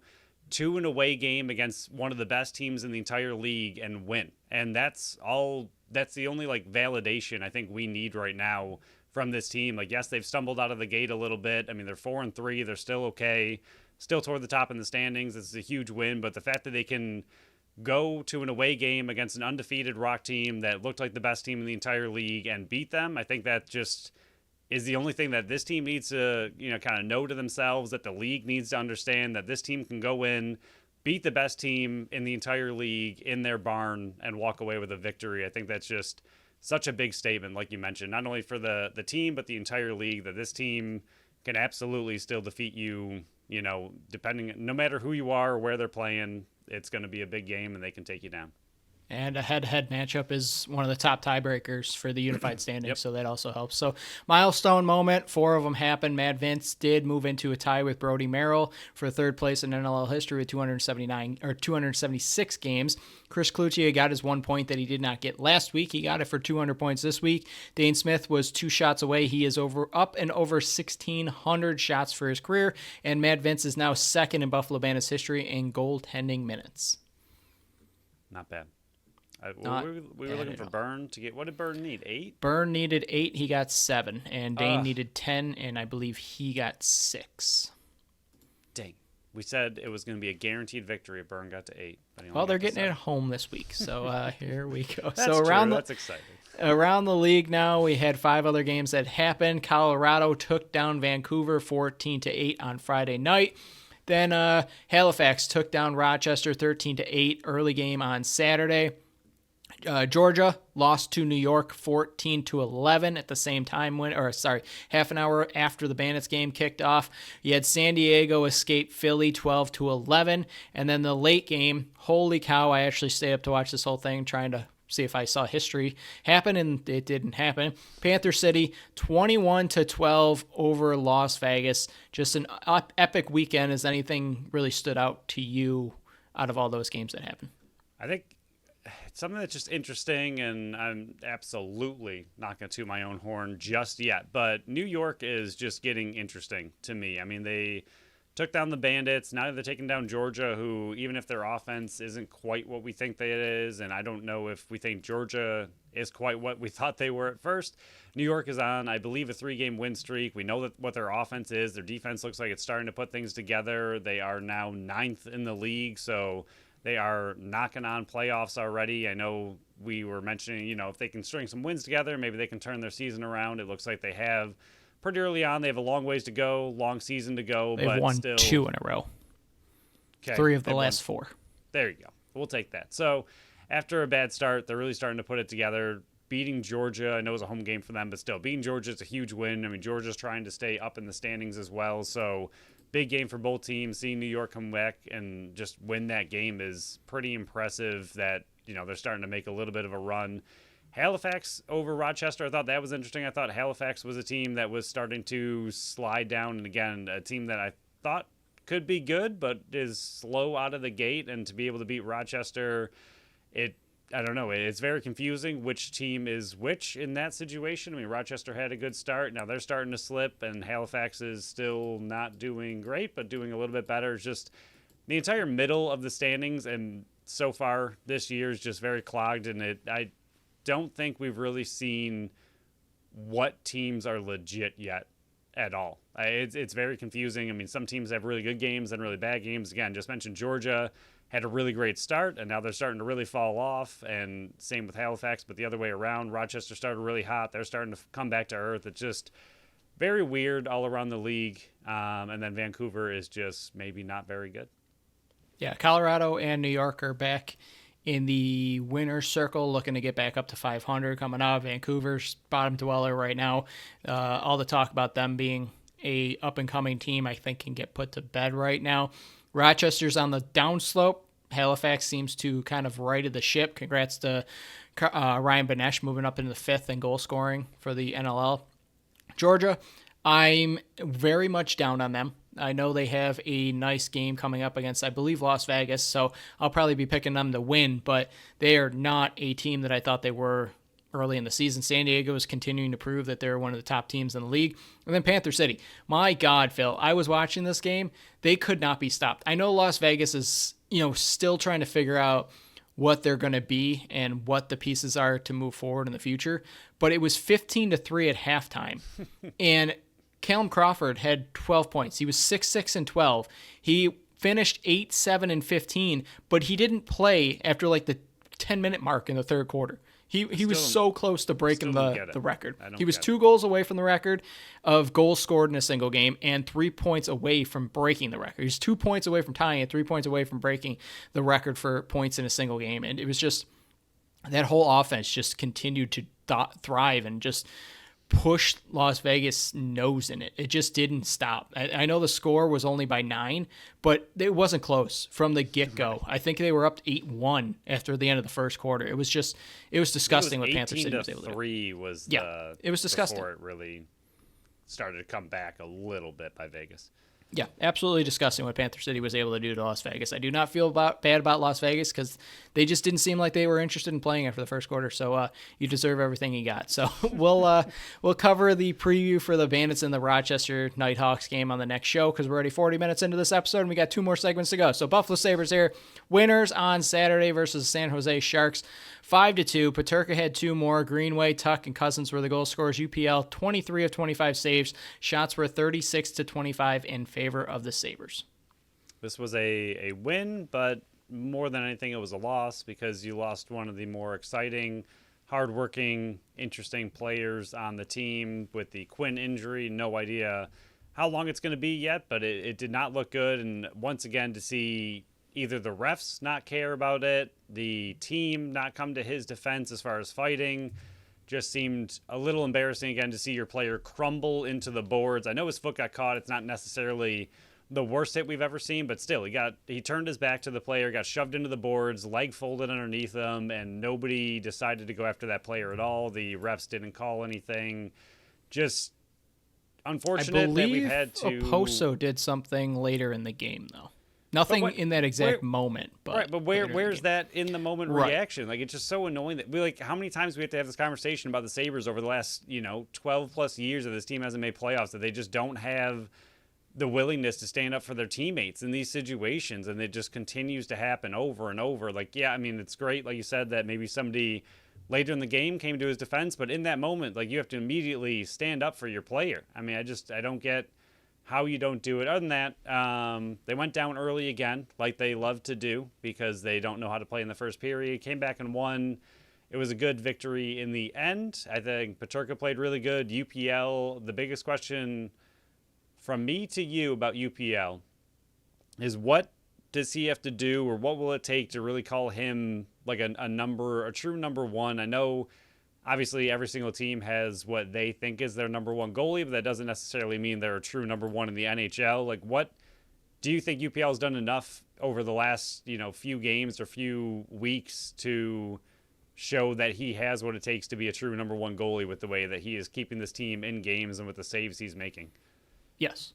Speaker 2: to an away game against one of the best teams in the entire league and win. And that's the only validation I think we need right now from this team. Yes, they've stumbled out of the gate a little bit. I mean, they're 4-3. They're still okay. Still toward the top in the standings. This is a huge win, but the fact that they can go to an away game against an undefeated Rock team that looked like the best team in the entire league and beat them, I think that just is the only thing that this team needs to, kind of know to themselves, that the league needs to understand that this team can go in, beat the best team in the entire league in their barn, and walk away with a victory. I think that's just such a big statement, like you mentioned, not only for the team, but the entire league, that this team can absolutely still defeat you. No matter who you are or where they're playing, it's going to be a big game and they can take you down.
Speaker 1: And a head-to-head matchup is one of the top tiebreakers for the unified standings,
Speaker 2: Yep.
Speaker 1: so that also helps. So milestone moment, 4 of them happened. Mad Vince did move into a tie with Brody Merrill for third place in NLL history with 276 games. Chris Cluccia got his 1 point that he did not get last week. He got it for 200 points this week. Dane Smith was 2 shots away. He is up and over 1,600 shots for his career, and Mad Vince is now second in Buffalo Bandits history in goaltending minutes.
Speaker 2: Not bad.
Speaker 1: Not
Speaker 2: we were looking for Byrne to get. What did Byrne need? 8?
Speaker 1: Byrne needed 8. He got 7. And Dane needed 10, and I believe he got 6.
Speaker 2: Dang. We said it was going to be a guaranteed victory if Byrne got to 8. But
Speaker 1: Well, they're getting it at home this week, so here we go.
Speaker 2: That's
Speaker 1: so
Speaker 2: true. That's exciting.
Speaker 1: Around the league now, we had 5 other games that happened. Colorado took down Vancouver 14-8 on Friday night. Then Halifax took down Rochester 13-8 early game on Saturday. Georgia lost to New York 14-11 at the same time half an hour after the Bandits game kicked off. You had San Diego escape Philly 12-11, and then the late game, holy cow, I actually stayed up to watch this whole thing trying to see if I saw history happen, and it didn't happen. Panther City 21-12 over Las Vegas. Just an epic weekend. Has anything really stood out to you out of all those games that happened?
Speaker 2: I think it's something that's just interesting, and I'm absolutely not going to toot my own horn just yet, but New York is just getting interesting to me. I mean, they took down the Bandits. Now they're taking down Georgia, who, even if their offense isn't quite what we think it is, and I don't know if we think Georgia is quite what we thought they were at first, New York is on, I believe, a 3-game win streak. We know that what their offense is. Their defense looks like it's starting to put things together. They are now 9th in the league, so they are knocking on playoffs already. I know we were mentioning, if they can string some wins together, maybe they can turn their season around. It looks like they have pretty early on. They have a long ways to go, long season to go.
Speaker 1: They've
Speaker 2: but
Speaker 1: won
Speaker 2: still
Speaker 1: 2 in a row.
Speaker 2: Okay,
Speaker 1: 3 of the last 4.
Speaker 2: There you go. We'll take that. So after a bad start, they're really starting to put it together. Beating Georgia, I know it was a home game for them, but still, beating Georgia is a huge win. I mean, Georgia's trying to stay up in the standings as well, so big game for both teams. Seeing New York come back and just win that game is pretty impressive that, they're starting to make a little bit of a run. Halifax over Rochester, I thought that was interesting. I thought Halifax was a team that was starting to slide down, and again, a team that I thought could be good, but is slow out of the gate, and to be able to beat Rochester, I don't know. It's very confusing which team is which in that situation. I mean, Rochester had a good start. Now they're starting to slip, and Halifax is still not doing great, but doing a little bit better. It's just the entire middle of the standings, and so far this year is just very clogged, and I don't think we've really seen what teams are legit yet at all. It's very confusing. I mean, some teams have really good games and really bad games. Again, just mentioned Georgia had a really great start, and now they're starting to really fall off, and same with Halifax, but the other way around. Rochester started really hot. They're starting to come back to earth. It's just very weird all around the league, and then Vancouver is just maybe not very good.
Speaker 1: Yeah, Colorado and New York are back in the winner's circle, looking to get back up to 500 coming out. Vancouver's bottom dweller right now. All the talk about them being a up-and-coming team, I think, can get put to bed right now. Rochester's on the downslope. Halifax seems to kind of righted the ship. Congrats to Ryan Benesh moving up into the 5th in goal scoring for the NLL. Georgia, I'm very much down on them. I know they have a nice game coming up against, I believe, Las Vegas, so I'll probably be picking them to win, but they are not a team that I thought they were early in the season. San Diego is continuing to prove that they're one of the top teams in the league. And then Panther City. My God, Phil, I was watching this game. They could not be stopped. I know Las Vegas is, still trying to figure out what they're going to be and what the pieces are to move forward in the future, but it was 15-3 at halftime. And Callum Crawford had 12 points. He was 6-6-12. He finished 8-7-15, but he didn't play after like the 10-minute mark in the third quarter. He was so close to breaking the record. He was 2 goals away from the record of goals scored in a single game and 3 points away from breaking the record. He was 2 points away from tying it, 3 points away from breaking the record for points in a single game. And it was just that whole offense just continued to thrive and just pushed Las Vegas' nose in it. It just didn't stop. I know the score was only by 9, but it wasn't close from the get-go. I think they were up 8-1 after the end of the first quarter. It was disgusting what Panther City was able to do.
Speaker 2: 3 was
Speaker 1: it was disgusting.
Speaker 2: Before it really started to come back a little bit by Vegas.
Speaker 1: Yeah, absolutely disgusting what Panther City was able to do to Las Vegas. I do not feel bad about Las Vegas because they just didn't seem like they were interested in playing after the first quarter. So you deserve everything you got. So we'll cover the preview for the Bandits and the Rochester Nighthawks game on the next show because we're already 40 minutes into this episode and we got 2 more segments to go. So Buffalo Sabres here, winners on Saturday versus San Jose Sharks. 5-2. Paterka had 2 more. Greenway, Tuck, and Cousins were the goal scorers. UPL 23 of 25 saves. Shots were 36-25 in favor of the Sabres.
Speaker 2: This was a win, but more than anything, it was a loss because you lost one of the more exciting, hardworking, interesting players on the team with the Quinn injury. No idea how long it's going to be yet, but it did not look good. And once again, to see either the refs not care about it, the team not come to his defense as far as fighting, just seemed a little embarrassing again to see your player crumble into the boards. I know his foot got caught. It's not necessarily the worst hit we've ever seen, but still, he turned his back to the player, got shoved into the boards, leg folded underneath him, and nobody decided to go after that player at all. The refs didn't call anything. Just unfortunate that we've had to...
Speaker 1: I believe Oposo did something later in the game, though. Nothing in that exact moment, but
Speaker 2: right. But where's that in the moment reaction? Like, it's just so annoying that how many times we have to have this conversation about the Sabres over the last 12 plus years that this team hasn't made playoffs, that they just don't have the willingness to stand up for their teammates in these situations, and it just continues to happen over and over. Like, yeah, I mean, it's great, like you said, that maybe somebody later in the game came to his defense, but in that moment, like, you have to immediately stand up for your player. I mean, I don't get how you don't do it. Other than that, they went down early again, like they love to do, because they don't know how to play in the first period. Came back and won. It was a good victory in the end. I think Paterka played really good. UPL, the biggest question from me to you about UPL is, what does he have to do, or what will it take to really call him like a true number one? I know obviously every single team has what they think is their number one goalie, but that doesn't necessarily mean they're a true number one in the NHL. Like, what do you think UPL has done enough over the last, few games or few weeks to show that he has what it takes to be a true number one goalie with the way that he is keeping this team in games and with the saves he's making?
Speaker 1: Yes.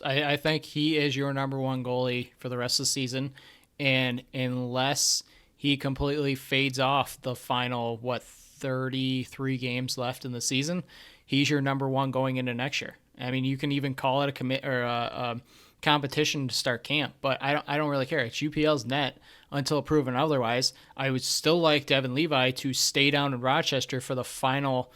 Speaker 1: I think he is your number one goalie for the rest of the season. And unless he completely fades off the final, 33 games left in the season, he's your number one going into next year. I mean, you can even call it a competition to start camp, but I don't really care. It's UPL's net until proven otherwise. I would still like Devin Levi to stay down in Rochester for the final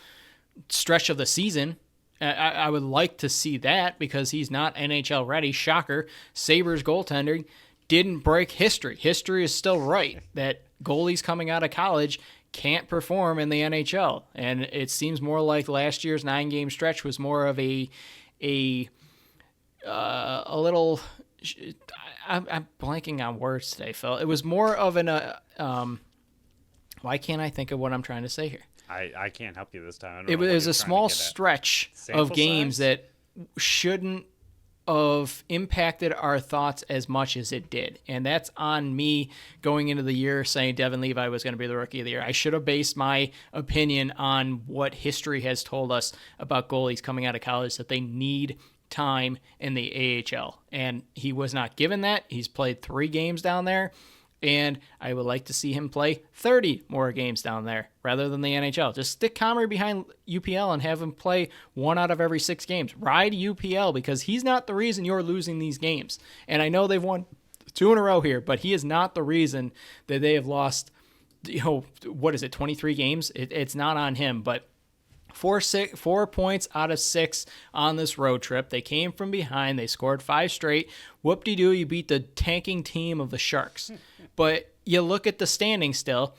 Speaker 1: stretch of the season. I would like to see that because he's not NHL ready. Shocker. Sabres goaltending didn't break history. History is still right that goalies coming out of college can't perform in the NHL. And it seems more like last year's 9-game stretch was more of a little... I'm blanking on words today, Phil. It was more of an... why can't I think of what I'm trying to say here?
Speaker 2: I can't help you this time.
Speaker 1: It was a small stretch of games that shouldn't have impacted our thoughts as much as it did. And that's on me going into the year saying Devin Levi was going to be the Rookie of the Year. I should have based my opinion on what history has told us about goalies coming out of college, that they need time in the AHL. And he was not given that. He's played 3 games down there. And I would like to see him play 30 more games down there rather than the NHL. Just stick Comrie behind UPL and have him play 1 out of every 6 games. Ride UPL because he's not the reason you're losing these games. And I know they've won 2 in a row here, but he is not the reason that they have lost, 23 games? It's not on him, but 4 points out of 6 on this road trip. They came from behind. They scored 5 straight. Whoop-de-doo, you beat the tanking team of the Sharks. But you look at the standing still.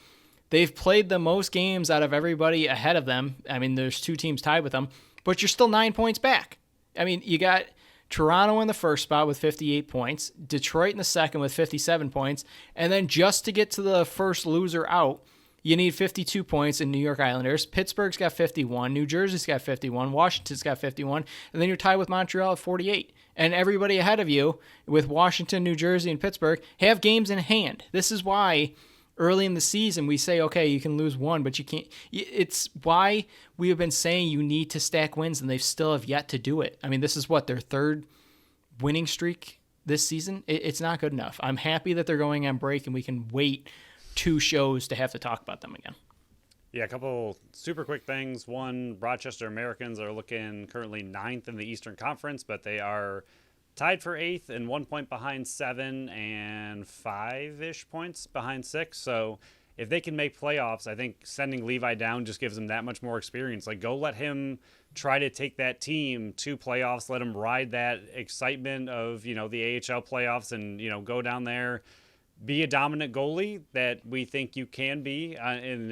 Speaker 1: They've played the most games out of everybody ahead of them. I mean, there's 2 teams tied with them, but you're still 9 points back. I mean, you got Toronto in the first spot with 58 points, Detroit in the second with 57 points, and then just to get to the first loser out, You need 52 points in New York Islanders. Pittsburgh's got 51. New Jersey's got 51. Washington's got 51. And then you're tied with Montreal at 48. And everybody ahead of you with Washington, New Jersey, and Pittsburgh have games in hand. This is why early in the season we say, okay, you can lose one, but you can't. It's why we have been saying you need to stack wins, and they still have yet to do it. I mean, this is what, their third winning streak this season? It's not good enough. I'm happy that they're going on break and we can wait 2 shows to have to talk about them again.
Speaker 2: Yeah, a couple super quick things. One, Rochester Americans are looking currently 9th in the Eastern Conference, but they are tied for 8th and 1 point behind 7 and 5-ish points behind 6. So if they can make playoffs, I think sending Levi down just gives them that much more experience. Like, go let him try to take that team to playoffs, let him ride that excitement of, the AHL playoffs and, go down there, be a dominant goalie that we think you can be in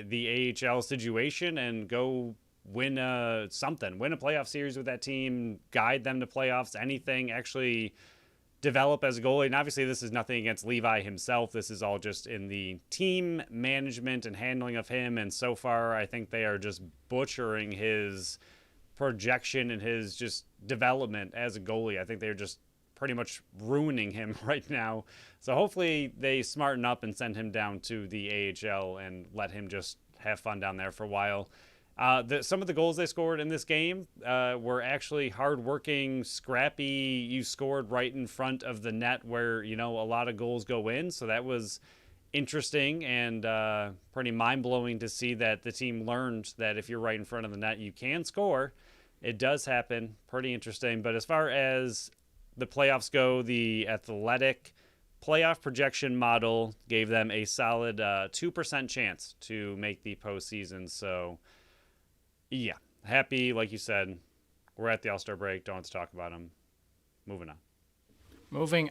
Speaker 2: the AHL situation, and go win a playoff series with that team, guide them to playoffs, anything, actually develop as a goalie. And obviously this is nothing against Levi himself. This is all just in the team management and handling of him. And so far, I think they are just butchering his projection and his just development as a goalie. I think they're just pretty much ruining him right now. So hopefully they smarten up and send him down to the AHL and let him just have fun down there for a while. Some of the goals they scored in this game were actually hardworking, scrappy. You scored right in front of the net where, a lot of goals go in. So that was interesting and pretty mind-blowing to see that the team learned that if you're right in front of the net, you can score. It does happen. Pretty interesting. But as far as the playoffs go, the Athletic playoff projection model gave them a solid 2% chance to make the postseason. So, yeah, happy, like you said. We're at the All-Star break. Don't have to talk about them. Moving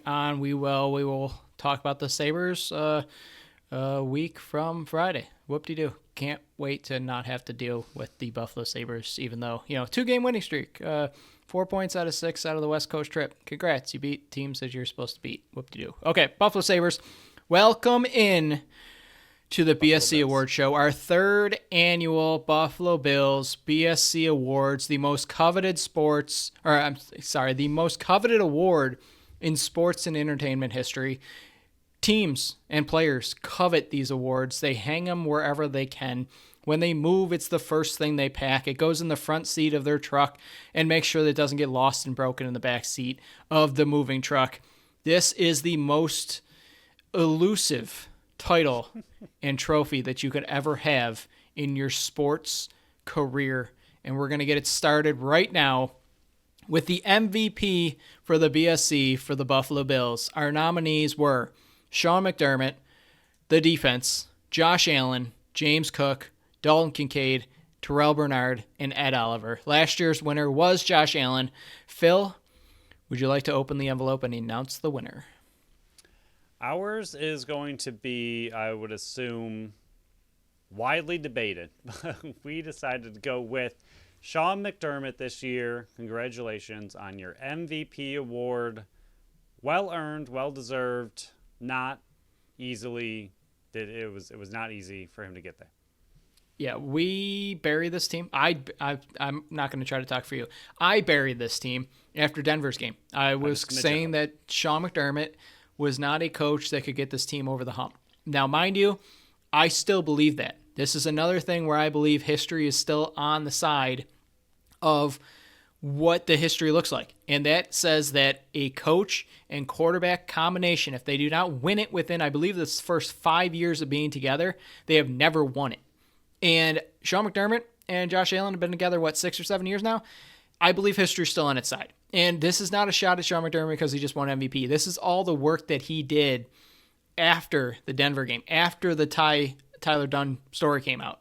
Speaker 2: on. We will talk about the Sabres a week from Friday. Whoop-de-doo. Can't wait to not have to deal with the Buffalo Sabres, even though, 2-game winning streak. 4 points out of 6 out of the West Coast trip. Congrats. You beat teams that you're supposed to beat. Whoop-de-doo. Okay, Buffalo Sabres, welcome in to the BSC Award Show, our 3rd annual Buffalo Bills BSC Awards, the most coveted the most coveted award in sports and entertainment history. Teams and players covet these awards. They hang them wherever they can. When they move, it's the first thing they pack. It goes in the front seat of their truck and makes sure that it doesn't get lost and broken in the back seat of the moving truck. This is the most elusive title and trophy that you could ever have in your sports career. And we're going to get it started right now with the MVP for the BSC for the Buffalo Bills. Our nominees were Sean McDermott, the defense, Josh Allen, James Cook, Dalton Kincaid, Terrell Bernard, and Ed Oliver. Last year's winner was Josh Allen. Phil, would you like to open the envelope and announce the winner? Ours is going to be, I would assume, widely debated. We decided to go with Sean McDermott this year. Congratulations on your MVP award. Well earned, well deserved. Not easily. It was not easy for him to get there.
Speaker 1: Yeah, we bury this team. I'm not going to try to talk for you. I buried this team after Denver's game. I was saying that Sean McDermott was not a coach that could get this team over the hump. Now, mind you, I still believe that. This is another thing where I believe history is still on the side of what the history looks like. And that says that a coach and quarterback combination, if they do not win it within, I believe, the first 5 years of being together, they have never won it. And Sean McDermott and Josh Allen have been together, 6 or 7 years now? I believe history's still on its side. And this is not a shot at Sean McDermott because he just won MVP. This is all the work that he did after the Denver game, after the Tyler Dunn story came out.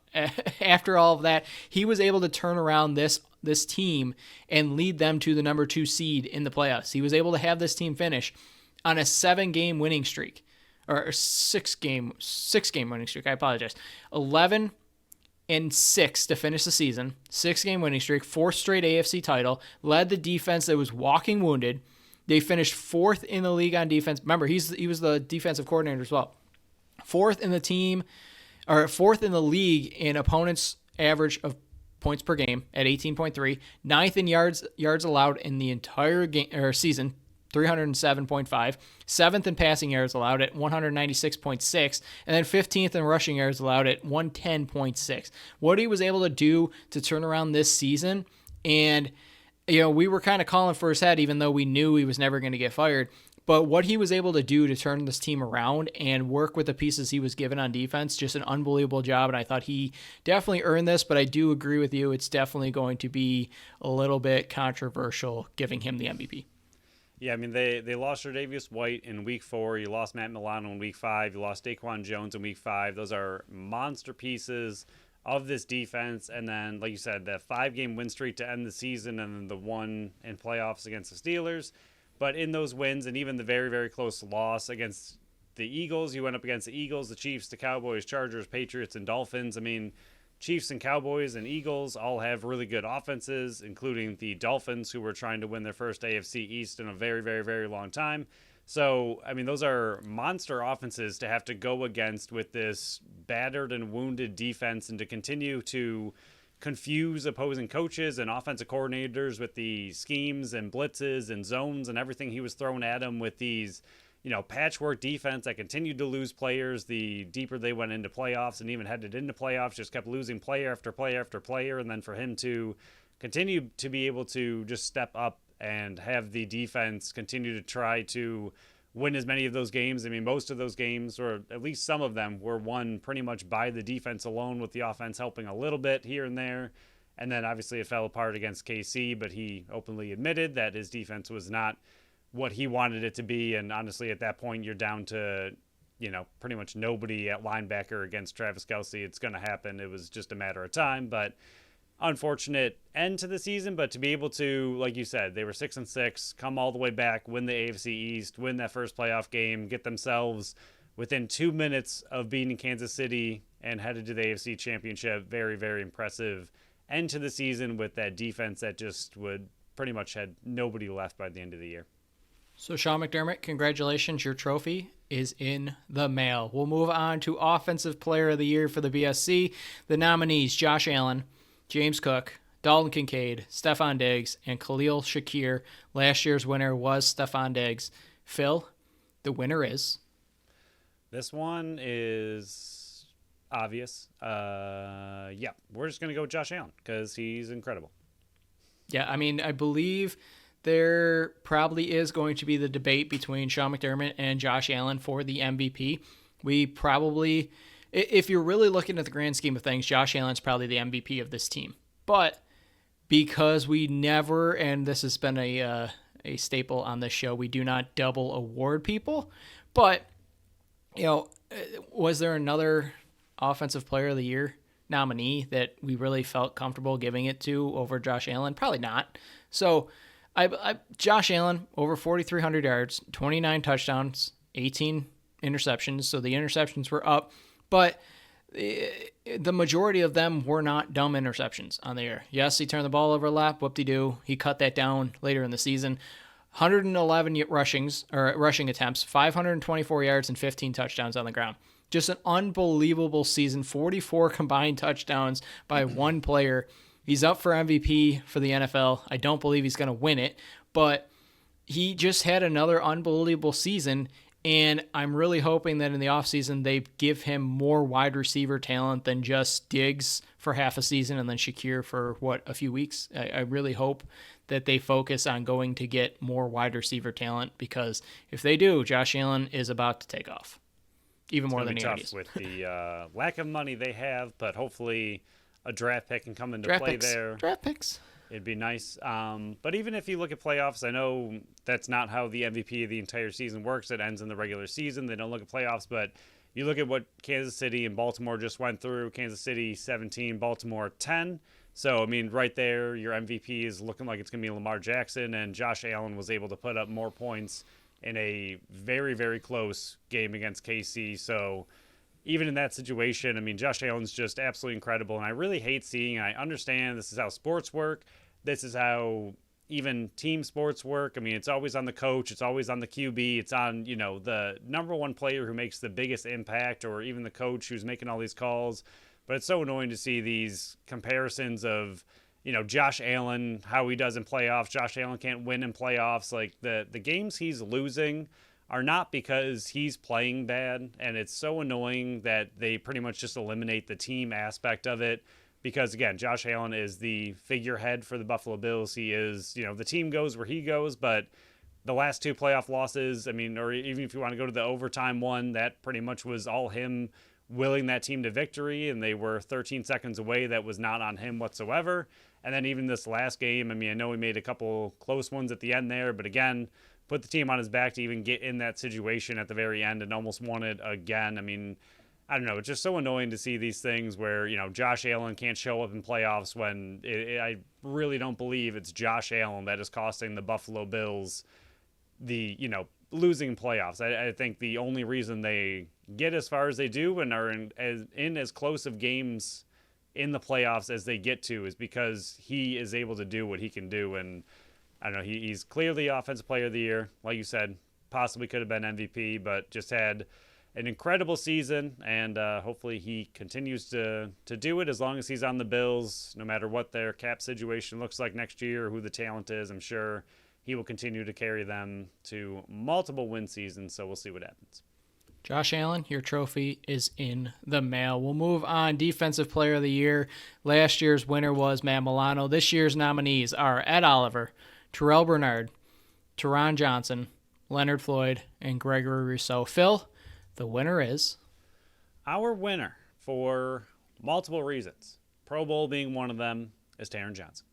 Speaker 1: After all of that, he was able to turn around this team and lead them to the number 2 seed in the playoffs. He was able to have this team finish on a 7-game winning streak, or 6-game winning streak. I apologize. 11-6 to finish the season, 6-game winning streak, 4th straight AFC title, led the defense that was walking wounded. They finished 4th in the league on defense. Remember, he was the defensive coordinator as well. 4th in the team or fourth in the league in opponents' average of points per game at 18.3, ninth in yards allowed in the entire game or season, 307.5, seventh in passing yards allowed at 196.6, and then 15th in rushing yards allowed at 110.6. What he was able to do to turn around this season, and we were kind of calling for his head, even though we knew he was never going to get fired. But what he was able to do to turn this team around and work with the pieces he was given on defense, just an unbelievable job. And I thought he definitely earned this, but I do agree with you. It's definitely going to be a little bit controversial giving him the MVP.
Speaker 2: Yeah, I mean, they lost Tre'Davious White in week 4. You lost Matt Milano in week 5. You lost Daquan Jones in week 5. Those are monster pieces of this defense. And then, like you said, that 5-game win streak to end the season, and then the one in playoffs against the Steelers. But in those wins, and even the very, very close loss against the Eagles, you went up against the Eagles, the Chiefs, the Cowboys, Chargers, Patriots, and Dolphins. I mean, Chiefs and Cowboys and Eagles all have really good offenses, including the Dolphins, who were trying to win their first AFC East in a very, very, very long time. So, I mean, those are monster offenses to have to go against with this battered and wounded defense, and to continue to confuse opposing coaches and offensive coordinators with the schemes and blitzes and zones and everything he was throwing at them with these, patchwork defense that continued to lose players the deeper they went into playoffs, and even headed into playoffs, just kept losing player after player after player. And then for him to continue to be able to just step up and have the defense continue to try to win as many of those games. I mean, most of those games, or at least some of them, were won pretty much by the defense alone, with the offense helping a little bit here and there. And then obviously it fell apart against KC, but he openly admitted that his defense was not what he wanted it to be. And honestly, at that point, you're down to, pretty much nobody at linebacker against Travis Kelce. It's going to happen. It was just a matter of time. But unfortunate end to the season, but to be able to, like you said, they were 6-6, come all the way back, win the AFC East, win that first playoff game, get themselves within 2 minutes of beating Kansas City and headed to the AFC Championship. Very, very impressive end to the season with that defense that just would pretty much had nobody left by the end of the year.
Speaker 1: So Sean McDermott, congratulations. Your trophy is in the mail. We'll move on to Offensive Player of the Year for the BSC. The nominees: Josh Allen, James Cook, Dalton Kincaid, Stephon Diggs, and Khalil Shakir. Last year's winner was Stephon Diggs. Phil, the winner is?
Speaker 2: This one is obvious. We're just going to go with Josh Allen because he's incredible.
Speaker 1: Yeah, I mean, I believe there probably is going to be the debate between Sean McDermott and Josh Allen for the MVP. We probably... If you're really looking at the grand scheme of things, Josh Allen's probably the MVP of this team. But because we never, and this has been a staple on this show, we do not double award people. But, was there another Offensive Player of the Year nominee that we really felt comfortable giving it to over Josh Allen? Probably not. So, Josh Allen, over 4,300 yards, 29 touchdowns, 18 interceptions. So the interceptions were up. But the majority of them were not dumb interceptions on the air. Yes, he turned the ball over a lap. Whoop-de-doo. He cut that down later in the season. 111 rushing attempts, 524 yards, and 15 touchdowns on the ground. Just an unbelievable season. 44 combined touchdowns by one player. He's up for MVP for the NFL. I don't believe he's going to win it, but he just had another unbelievable season. And I'm really hoping that in the offseason they give him more wide receiver talent than just Diggs for half a season and then Shakir for, a few weeks. I really hope that they focus on going to get more wide receiver talent, because if they do, Josh Allen is about to take off. Even more than he already is.
Speaker 2: With the lack of money they have, but hopefully a draft pick can come into play there.
Speaker 1: Draft picks.
Speaker 2: It'd be nice. But even if you look at playoffs, I know that's not how the MVP of the entire season works. It ends in the regular season. They don't look at playoffs, but you look at what Kansas City and Baltimore just went through. Kansas City 17, Baltimore 10. So, I mean, right there, your MVP is looking like it's going to be Lamar Jackson, and Josh Allen was able to put up more points in a very, very close game against KC. So, even in that situation, I mean, Josh Allen's just absolutely incredible. And I really hate seeing, I understand this is how sports work. This is how even team sports work. I mean, it's always on the coach. It's always on the QB. It's on, the number one player who makes the biggest impact, or even the coach who's making all these calls. But it's so annoying to see these comparisons of, Josh Allen, how he does in playoffs. Josh Allen can't win in playoffs. Like the games he's losing are not because he's playing bad. And it's so annoying that they pretty much just eliminate the team aspect of it. Because, again, Josh Allen is the figurehead for the Buffalo Bills. He is, the team goes where he goes. But the last 2 playoff losses, I mean, or even if you want to go to the overtime one, that pretty much was all him willing that team to victory. And they were 13 seconds away. That was not on him whatsoever. And then even this last game, I mean, I know he made a couple close ones at the end there. But, again, put the team on his back to even get in that situation at the very end and almost won it again. I mean, I don't know. It's just so annoying to see these things where, Josh Allen can't show up in playoffs when I really don't believe it's Josh Allen that is costing the Buffalo Bills the, losing playoffs. I think the only reason they get as far as they do and are in as close of games in the playoffs as they get to is because he is able to do what he can do. And I don't know, he's clearly Offensive Player of the Year. Like you said, possibly could have been MVP, but just had an incredible season, and hopefully he continues to do it as long as he's on the Bills, no matter what their cap situation looks like next year or who the talent is. I'm sure he will continue to carry them to multiple win seasons, so we'll see what happens.
Speaker 1: Josh Allen, your trophy is in the mail. We'll move on. Defensive Player of the Year. Last year's winner was Matt Milano. This year's nominees are Ed Oliver, Terrell Bernard, Teron Johnson, Leonard Floyd, and Gregory Rousseau. Phil, the winner is?
Speaker 2: Our winner, for multiple reasons, Pro Bowl being one of them, is Teron Johnson.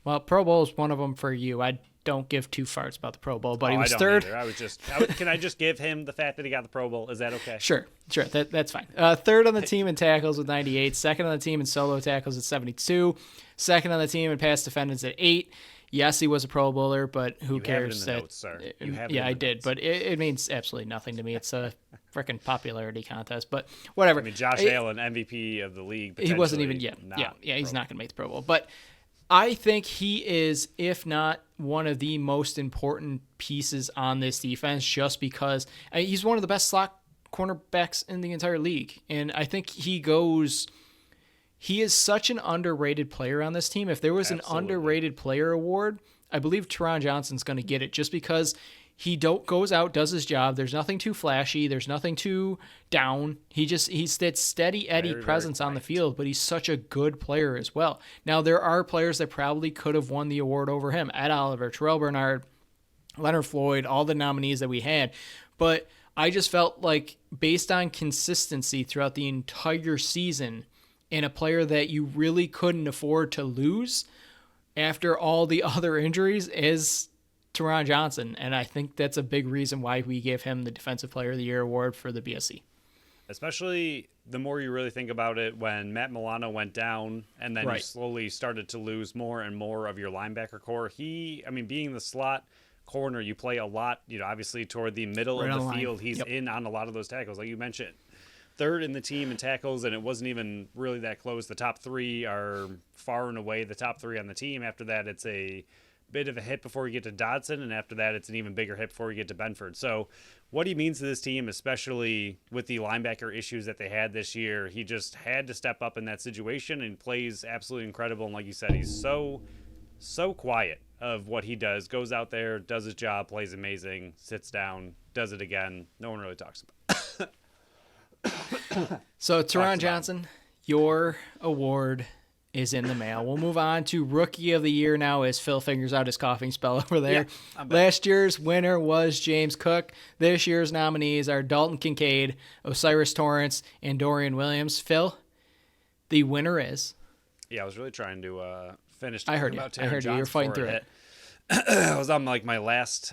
Speaker 1: Well, Pro Bowl is one of them for you. I don't give 2 farts about the Pro Bowl, but he was
Speaker 2: I don't
Speaker 1: third.
Speaker 2: Either. Can I just give him the fact that he got the Pro Bowl? Is that okay?
Speaker 1: Sure. That's fine. Third on the team in tackles with 98. Second on the team in solo tackles at 72. Second on the team in pass defendants at 8. Yes, he was a Pro Bowler, but who cares?
Speaker 2: You have it in the notes, sir. You have it
Speaker 1: yeah,
Speaker 2: in the
Speaker 1: I did,
Speaker 2: notes.
Speaker 1: But it means absolutely nothing to me. It's a freaking popularity contest, but whatever.
Speaker 2: I mean, Josh Allen, MVP of the league.
Speaker 1: He wasn't even yet. Yeah. He's not going to make the Pro Bowl, but I think he is, if not one of the most important pieces on this defense, just because he's one of the best slot cornerbacks in the entire league, and I think he is such an underrated player on this team. If there was an underrated player award, I believe Teron Johnson's going to get it just because he goes out, does his job. There's nothing too flashy. There's nothing too down. He's that steady Eddie presence on the field, but he's such a good player as well. Now, there are players that probably could have won the award over him. Ed Oliver, Terrell Bernard, Leonard Floyd, all the nominees that we had. But I just felt like based on consistency throughout the entire season, and a player that you really couldn't afford to lose after all the other injuries is Teron Johnson. And I think that's a big reason why we gave him the Defensive Player of the Year award for the BSC.
Speaker 2: Especially the more you really think about it, when Matt Milano went down and then you slowly started to lose more and more of your linebacker core. Being the slot corner, you play a lot, obviously toward the middle of the field. He's in on a lot of those tackles, like you mentioned. Third in the team in tackles, and it wasn't even really that close. The top 3 are far and away the top 3 on the team. After that, it's a bit of a hit before you get to Dodson, and after that, it's an even bigger hit before you get to Benford. So what he means to this team, especially with the linebacker issues that they had this year, he just had to step up in that situation and plays absolutely incredible. And like you said, he's so quiet of what he does. Goes out there, does his job, plays amazing, sits down, does it again. No one really talks about it.
Speaker 1: So, Teron Johnson, your award is in the mail. We'll move on to Rookie of the Year now as Phil figures out his coughing spell over there. Yeah, last year's winner was James Cook. This year's nominees are Dalton Kincaid, Osiris Torrance, and Dorian Williams. Phil, the winner is?
Speaker 2: Yeah, I was really trying to finish.
Speaker 1: I heard you. You're fighting through it.
Speaker 2: I was on my last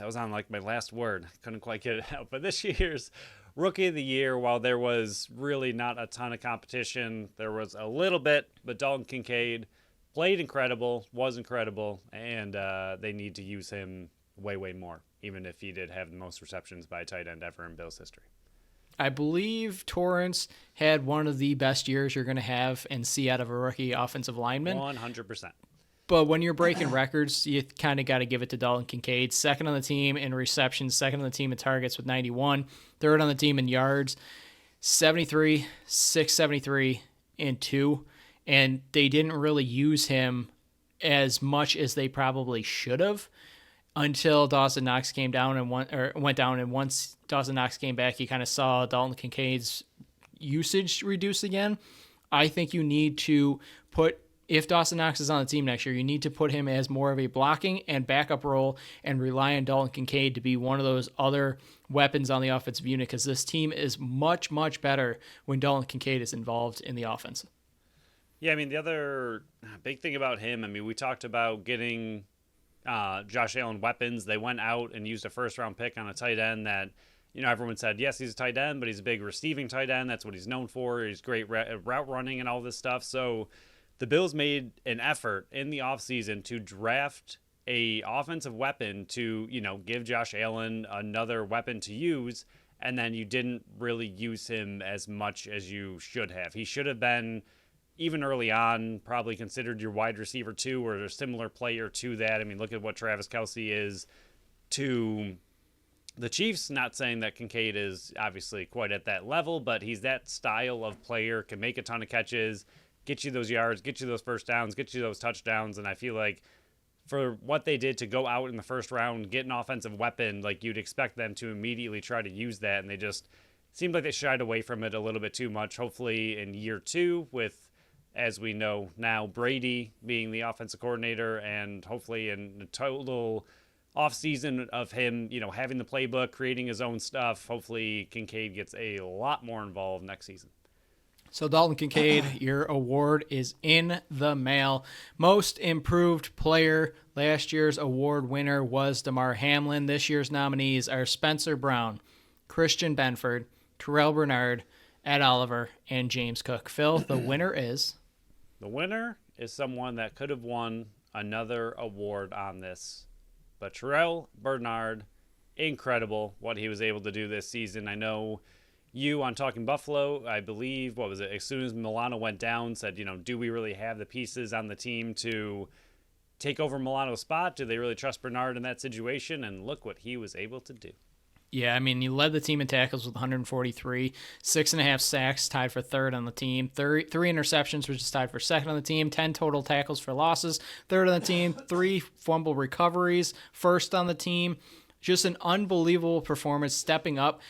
Speaker 2: word. Couldn't quite get it out. But this year's Rookie of the Year, while there was really not a ton of competition, there was a little bit, but Dalton Kincaid played incredible, was incredible, and they need to use him way, way more, even if he did have the most receptions by a tight end ever in Bills history.
Speaker 1: I believe Torrance had one of the best years you're going to have and see out of a rookie offensive lineman.
Speaker 2: 100%.
Speaker 1: But when you're breaking records, you kind of got to give it to Dalton Kincaid. Second on the team in receptions, second on the team in targets with 91, third on the team in yards, 73, 673, and 2. And they didn't really use him as much as they probably should have until Dawson Knox came down and went down. And once Dawson Knox came back, you kind of saw Dalton Kincaid's usage reduce again. I think you need to put, if Dawson Knox is on the team next year, you need to put him as more of a blocking and backup role and rely on Dalton Kincaid to be one of those other weapons on the offensive unit, because this team is much, much better when Dalton Kincaid is involved in the offense.
Speaker 2: Yeah, I mean, the other big thing about him, I mean, we talked about getting Josh Allen weapons. They went out and used a first-round pick on a tight end that, you know, everyone said, yes, he's a tight end, but he's a big receiving tight end. That's what he's known for. He's great route running and all this stuff. So the Bills made an effort in the offseason to draft a offensive weapon to, you know, give Josh Allen another weapon to use, and then you didn't really use him as much as you should have. He should have been, even early on, probably considered your wide receiver 2 or a similar player to that. I mean, look at what Travis Kelce is to the Chiefs. Not saying that Kincaid is obviously quite at that level, but he's that style of player, can make a ton of catches, get you those yards, get you those first downs, get you those touchdowns. And I feel like for what they did to go out in the first round, get an offensive weapon, like you'd expect them to immediately try to use that. And they just seemed like they shied away from it a little bit too much. Hopefully in year 2 with, as we know now, Brady being the offensive coordinator, and hopefully in the total offseason of him, you know, having the playbook, creating his own stuff, hopefully Kincaid gets a lot more involved next season.
Speaker 1: So Dalton Kincaid, your award is in the mail. Most improved player. Last year's award winner was Damar Hamlin. This year's nominees are Spencer Brown, Christian Benford, Terrell Bernard, Ed Oliver, and James Cook. Phil, the winner is?
Speaker 2: The winner is someone that could have won another award on this. But Terrell Bernard, incredible what he was able to do this season. I know you on Talking Buffalo, I believe, what was it, as soon as Milano went down, said, you know, do we really have the pieces on the team to take over Milano's spot? Do they really trust Bernard in that situation? And look what he was able to do.
Speaker 1: Yeah, I mean, he led the team in tackles with 143, 6.5 sacks, tied for third on the team, three interceptions, which is tied for second on the team, 10 total tackles for losses, third on the team, 3 fumble recoveries, first on the team. Just an unbelievable performance, stepping up.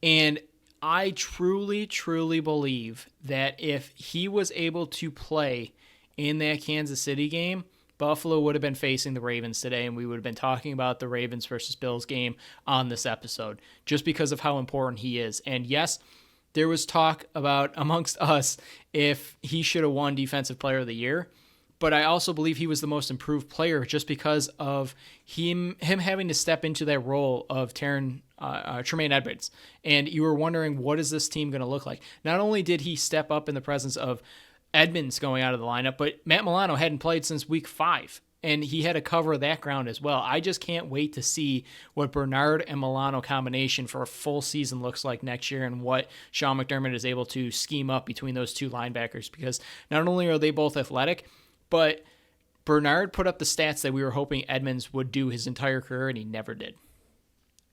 Speaker 1: And I truly, truly believe that if he was able to play in that Kansas City game, Buffalo would have been facing the Ravens today, and we would have been talking about the Ravens versus Bills game on this episode, just because of how important he is. And yes, there was talk about amongst us if he should have won Defensive Player of the Year, but I also believe he was the most improved player just because of him having to step into that role of Tremaine Edmonds. And you were wondering, what is this team going to look like? Not only did he step up in the presence of Edmonds going out of the lineup, but Matt Milano hadn't played since week 5, and he had to cover that ground as well. I just can't wait to see what Bernard and Milano combination for a full season looks like next year, and what Sean McDermott is able to scheme up between those two linebackers, because not only are they both athletic, but Bernard put up the stats that we were hoping Edmonds would do his entire career, and he never did.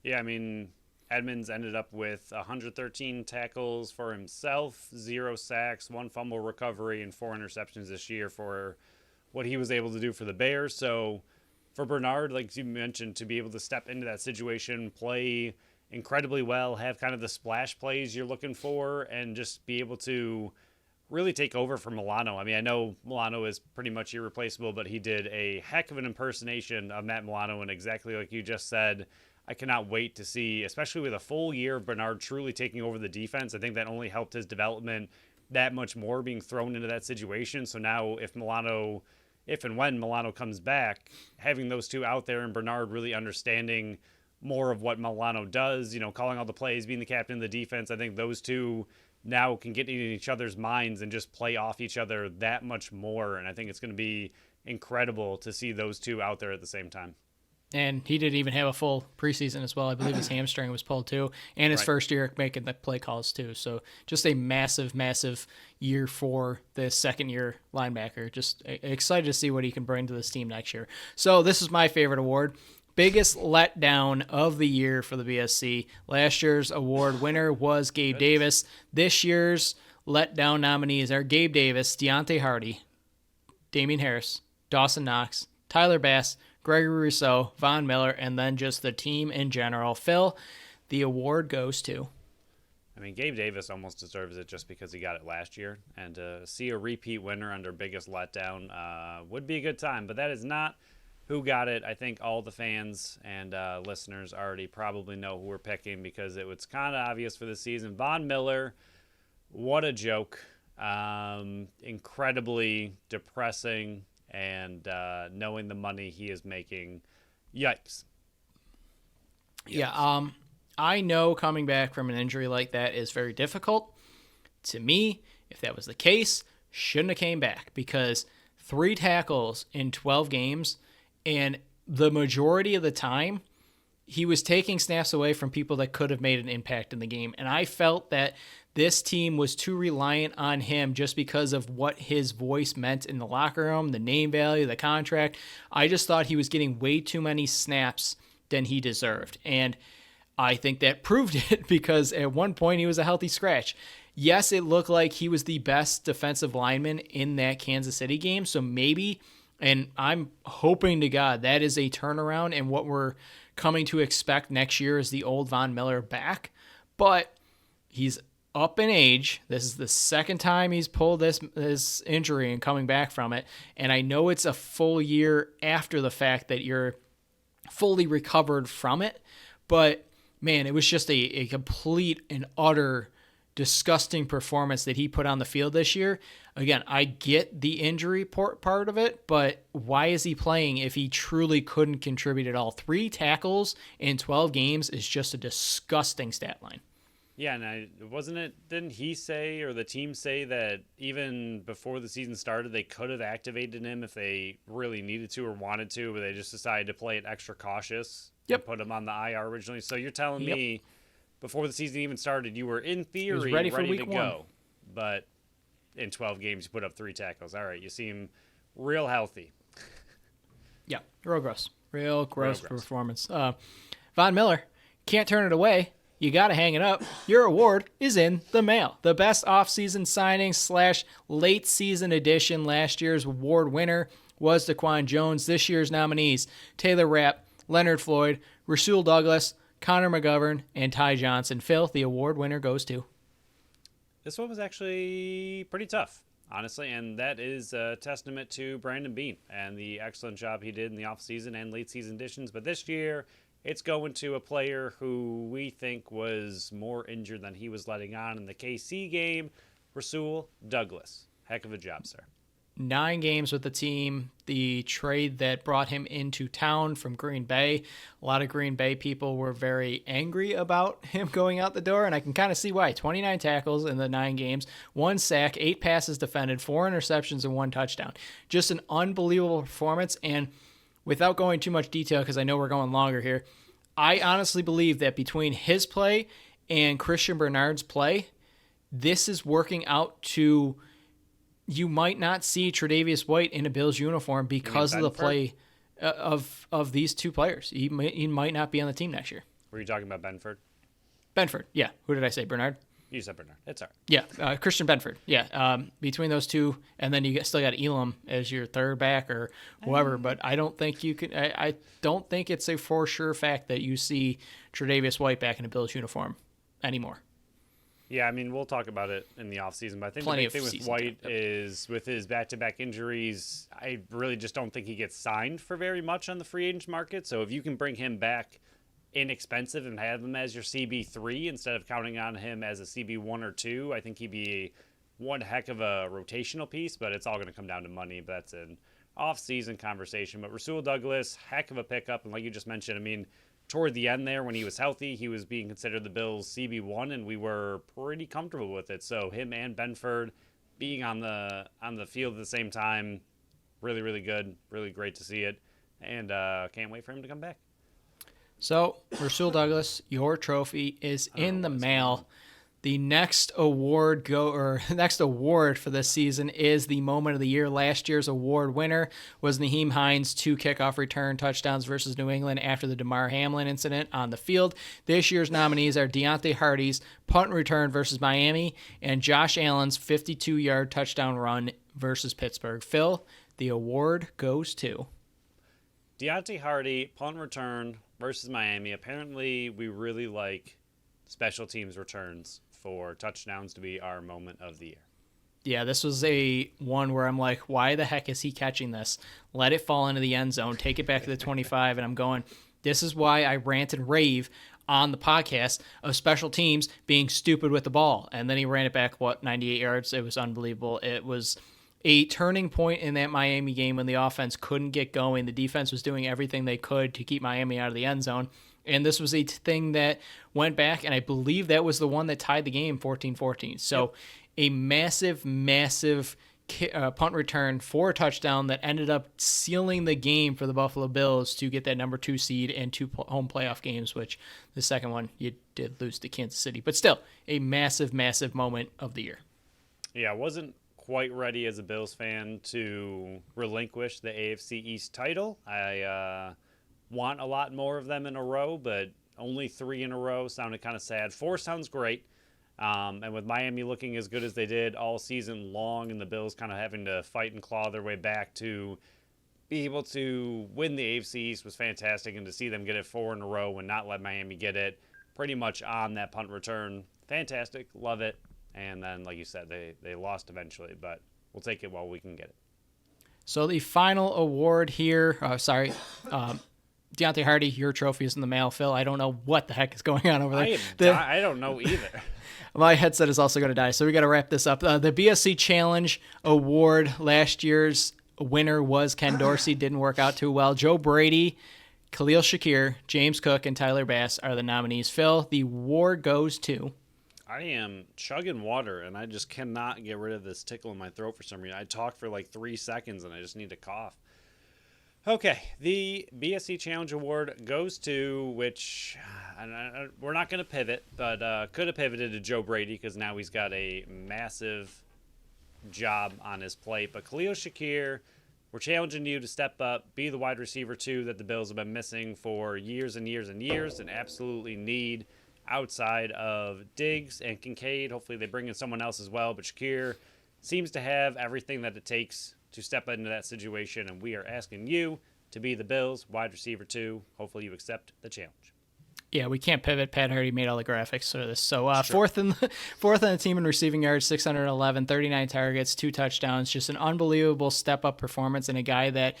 Speaker 2: Yeah, I mean, Edmonds ended up with 113 tackles for himself, 0 sacks, 1 fumble recovery, and 4 interceptions this year for what he was able to do for the Bears. So for Bernard, like you mentioned, to be able to step into that situation, play incredibly well, have kind of the splash plays you're looking for, and just be able to really take over for Milano. I mean, I know Milano is pretty much irreplaceable, but he did a heck of an impersonation of Matt Milano, and exactly like you just said, I cannot wait to see, especially with a full year of Bernard truly taking over the defense. I think that only helped his development that much more, being thrown into that situation. So now if and when Milano comes back, having those two out there and Bernard really understanding more of what Milano does, you know, calling all the plays, being the captain of the defense, I think those two now can get in each other's minds and just play off each other that much more. And I think it's going to be incredible to see those two out there at the same time.
Speaker 1: And he didn't even have a full preseason as well. I believe his hamstring was pulled too, and his first year making the play calls too. So just a massive, massive year for the second-year linebacker. Just excited to see what he can bring to this team next year. So this is my favorite award. Biggest letdown of the year for the BSC. Last year's award winner was Gabe Davis. This year's letdown nominees are Gabe Davis, Deontay Hardy, Damian Harris, Dawson Knox, Tyler Bass, Gregory Rousseau, Von Miller, and then just the team in general. Phil, the award goes to.
Speaker 2: I mean, Gabe Davis almost deserves it just because he got it last year. And to see a repeat winner under biggest letdown would be a good time. But that is not who got it. I think all the fans and listeners already probably know who we're picking because it was kind of obvious for the season. Von Miller, what a joke. Incredibly depressing. And knowing the money he is making, yikes.
Speaker 1: Yeah, I know coming back from an injury like that is very difficult. To me, if that was the case, shouldn't have came back because 3 tackles in 12 games, and the majority of the time, he was taking snaps away from people that could have made an impact in the game. And I felt that this team was too reliant on him just because of what his voice meant in the locker room, the name value, the contract. I just thought he was getting way too many snaps than he deserved. And I think that proved it because at one point he was a healthy scratch. Yes, it looked like he was the best defensive lineman in that Kansas City game. So maybe, and I'm hoping to God that is a turnaround and what we're coming to expect next year is the old Von Miller back. But he's up in age. This is the second time he's pulled this injury and coming back from it. And I know it's a full year after the fact that you're fully recovered from it. But, man, it was just a complete and utter disgusting performance that he put on the field this year. Again, I get the injury part of it, but why is he playing if he truly couldn't contribute at all? 3 tackles in 12 games is just a disgusting stat line.
Speaker 2: Yeah, and didn't he say or the team say that even before the season started, they could have activated him if they really needed to or wanted to, but they just decided to play it extra cautious and put him on the IR originally. So you're telling me before the season even started, you were in theory ready to go, but in 12 games you put up 3 tackles. All right, you seem real healthy.
Speaker 1: Yeah, real gross performance. Von Miller, can't turn it away. You got to hang it up. Your award is in the mail. The best offseason signing / late season addition. Last year's award winner was Daquan Jones. This year's nominees, Taylor Rapp, Leonard Floyd, Rasul Douglas, Connor McGovern, and Ty Johnson. Phil, the award winner goes to.
Speaker 2: This one was actually pretty tough, honestly, and that is a testament to Brandon Beane and the excellent job he did in the offseason and late season additions. But this year, it's going to a player who we think was more injured than he was letting on in the KC game, Rasul Douglas. Heck of a job, sir.
Speaker 1: 9 games with the team. The trade that brought him into town from Green Bay. A lot of Green Bay people were very angry about him going out the door, and I can kind of see why. 29 tackles in the 9 games, 1 sack, 8 passes defended, 4 interceptions, and 1 touchdown. Just an unbelievable performance, and without going too much detail, because I know we're going longer here, I honestly believe that between his play and Christian Bernard's play, this is working out to you might not see Tre'Davious White in a Bills uniform because of the play of these 2 players. He might not be on the team next year.
Speaker 2: Were you talking about Benford?
Speaker 1: Benford, yeah. Who did I say? Bernard?
Speaker 2: You said Bernard. It's all right.
Speaker 1: Yeah, Christian Benford. Yeah, between those 2, and then you still got Elam as your third back or whoever. But I don't think you can. I don't think it's a for sure fact that you see Tre'Davious White back in a Bills uniform anymore.
Speaker 2: Yeah, I mean, we'll talk about it in the offseason, but I think the big thing with White is with his back-to-back injuries, I really just don't think he gets signed for very much on the free agent market. So if you can bring him back inexpensive and have him as your CB3 instead of counting on him as a CB1 or 2, I think he'd be one heck of a rotational piece, but it's all going to come down to money. But that's an off-season conversation. But Rasul Douglas, heck of a pickup. And like you just mentioned, I mean, toward the end there when he was healthy, he was being considered the Bills' CB1, and we were pretty comfortable with it. So him and Benford being on the field at the same time, really, really good. Really great to see it. and can't wait for him to come back.
Speaker 1: So, Rasul Douglas, your trophy is in the mail. The next award next award for this season is the moment of the year. Last year's award winner was Nyheim Hines' 2 kickoff return touchdowns versus New England after the Damar Hamlin incident on the field. This year's nominees are Deontay Hardy's punt return versus Miami and Josh Allen's 52-yard touchdown run versus Pittsburgh. Phil, the award goes to
Speaker 2: Deontay Hardy, punt return versus Miami. Apparently, we really like special teams returns for touchdowns to be our moment of the year.
Speaker 1: Yeah, this was a one where I'm like, why the heck is he catching this? Let it fall into the end zone, take it back to the 25, and I'm going, this is why I rant and rave on the podcast of special teams being stupid with the ball. And then he ran it back, 98 yards? It was unbelievable. It was a turning point in that Miami game when the offense couldn't get going. The defense was doing everything they could to keep Miami out of the end zone. And this was a thing that went back, and I believe that was the one that tied the game 14-14. So a massive, massive punt return for a touchdown that ended up sealing the game for the Buffalo Bills to get that number 2 seed and 2 home playoff games, which the second one you did lose to Kansas City. But still, a massive, massive moment of the year.
Speaker 2: Yeah, I wasn't quite ready as a Bills fan to relinquish the AFC East title. I want a lot more of them in a row, but only 3 in a row sounded kind of sad. 4 sounds great. And with Miami looking as good as they did all season long and the Bills kind of having to fight and claw their way back to be able to win the AFC East was fantastic. And to see them get it 4 in a row and not let Miami get it pretty much on that punt return, fantastic. Love it. And then, like you said, they lost eventually, but we'll take it while we can get it.
Speaker 1: So the final award here, Deontay Hardy, your trophy is in the mail. Phil, I don't know what the heck is going on over there.
Speaker 2: I don't know either.
Speaker 1: My headset is also going to die, so we got to wrap this up. The BSC Challenge Award, last year's winner was Ken Dorsey. Didn't work out too well. Joe Brady, Khalil Shakir, James Cook, and Tyler Bass are the nominees. Phil, the award goes to...
Speaker 2: I am chugging water, and I just cannot get rid of this tickle in my throat for some reason. I talked for like 3 seconds, and I just need to cough. Okay, the BSC Challenge Award goes to, which we're not going to pivot, but could have pivoted to Joe Brady because now he's got a massive job on his plate. But Khalil Shakir, we're challenging you to step up, be the wide receiver 2 that the Bills have been missing for years and years and years and absolutely need outside of Diggs and Kincaid. Hopefully they bring in someone else as well, but Shakir seems to have everything that it takes to step into that situation, and we are asking you to be the Bills wide receiver 2. Hopefully you accept the challenge.
Speaker 1: Yeah, we can't pivot. Pat already made all the graphics for this. So fourth on the team in receiving yards, 611, 39 targets, 2 touchdowns. Just an unbelievable step-up performance, and a guy that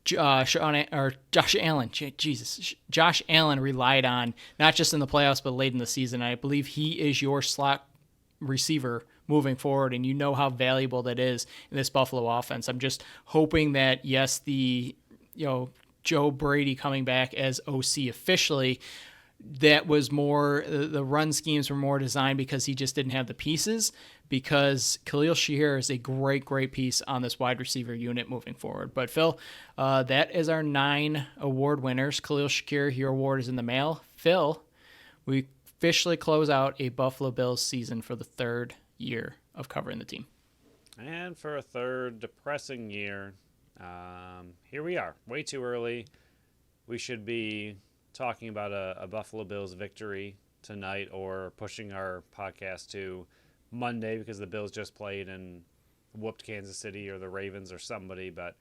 Speaker 1: Josh Allen relied on, not just in the playoffs, but late in the season. I believe he is your slot receiver moving forward, and you know how valuable that is in this Buffalo offense. I'm just hoping that, yes, Joe Brady coming back as OC officially, that was more, the run schemes were more designed because he just didn't have the pieces, because Khalil Shakir is a great, great piece on this wide receiver unit moving forward. But Phil, that is our 9 award winners. Khalil Shakir, your award is in the mail. Phil, we officially close out a Buffalo Bills season for the 3rd year of covering the team.
Speaker 2: And for a 3rd depressing year, here we are, way too early. We should be talking about a Buffalo Bills victory tonight, or pushing our podcast to Monday because the Bills just played and whooped Kansas City or the Ravens or somebody. But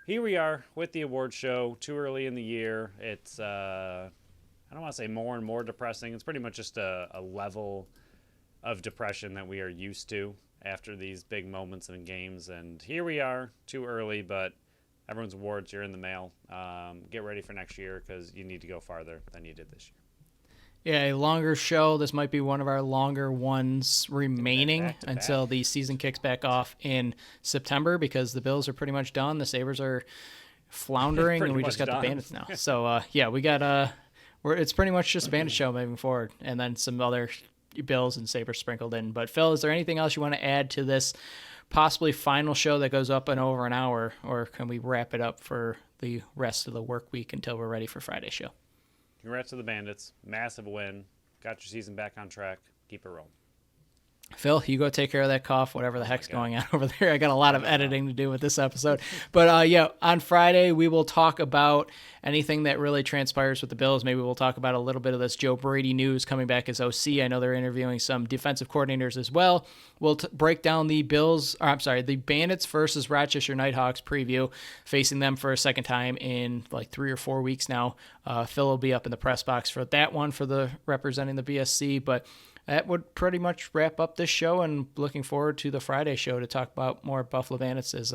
Speaker 2: here we are with the award show, too early in the year. It's I don't want to say more and more depressing. It's pretty much just a level of depression that we are used to after these big moments in games. And here we are, too early, but everyone's awards are in the mail. Get ready for next year because you need to go farther than you did this year.
Speaker 1: Yeah, a longer show. This might be one of our longer ones remaining until the season kicks back off in September, because the Bills are pretty much done. The Sabres are floundering, and we just got the Bandits now. So, we got it's pretty much just a Bandit show moving forward, and then some other Bills and Sabres sprinkled in. But Phil, is there anything else you want to add to this possibly final show that goes up in over an hour, or can we wrap it up for the rest of the work week until we're ready for Friday's show?
Speaker 2: Congrats to the Bandits. Massive win. Got your season back on track. Keep it rolling.
Speaker 1: Phil, you go take care of that cough, whatever the heck's going on over there. I got a lot of editing to do with this episode. But yeah, on Friday, we will talk about anything that really transpires with the Bills. Maybe we'll talk about a little bit of this Joe Brady news coming back as OC. I know they're interviewing some defensive coordinators as well. We'll break down the the Bandits versus Rochester Nighthawks preview, facing them for a second time in like 3 or 4 weeks now. Phil will be up in the press box for that one for the representing the BSC, but that would pretty much wrap up this show, and looking forward to the Friday show to talk about more Buffalo Bandits as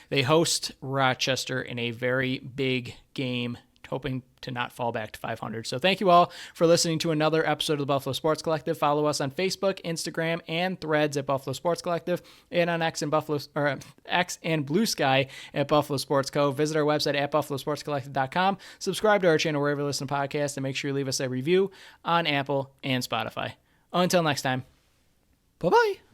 Speaker 1: they host Rochester in a very big game, hoping to not fall back to 500. So thank you all for listening to another episode of the Buffalo Sports Collective. Follow us on Facebook, Instagram, and Threads at Buffalo Sports Collective, and on X and Blue Sky at Buffalo Sports Co. Visit our website at buffalosportscollective.com. Subscribe to our channel wherever you listen to podcasts, and make sure you leave us a review on Apple and Spotify. Until next time, bye-bye.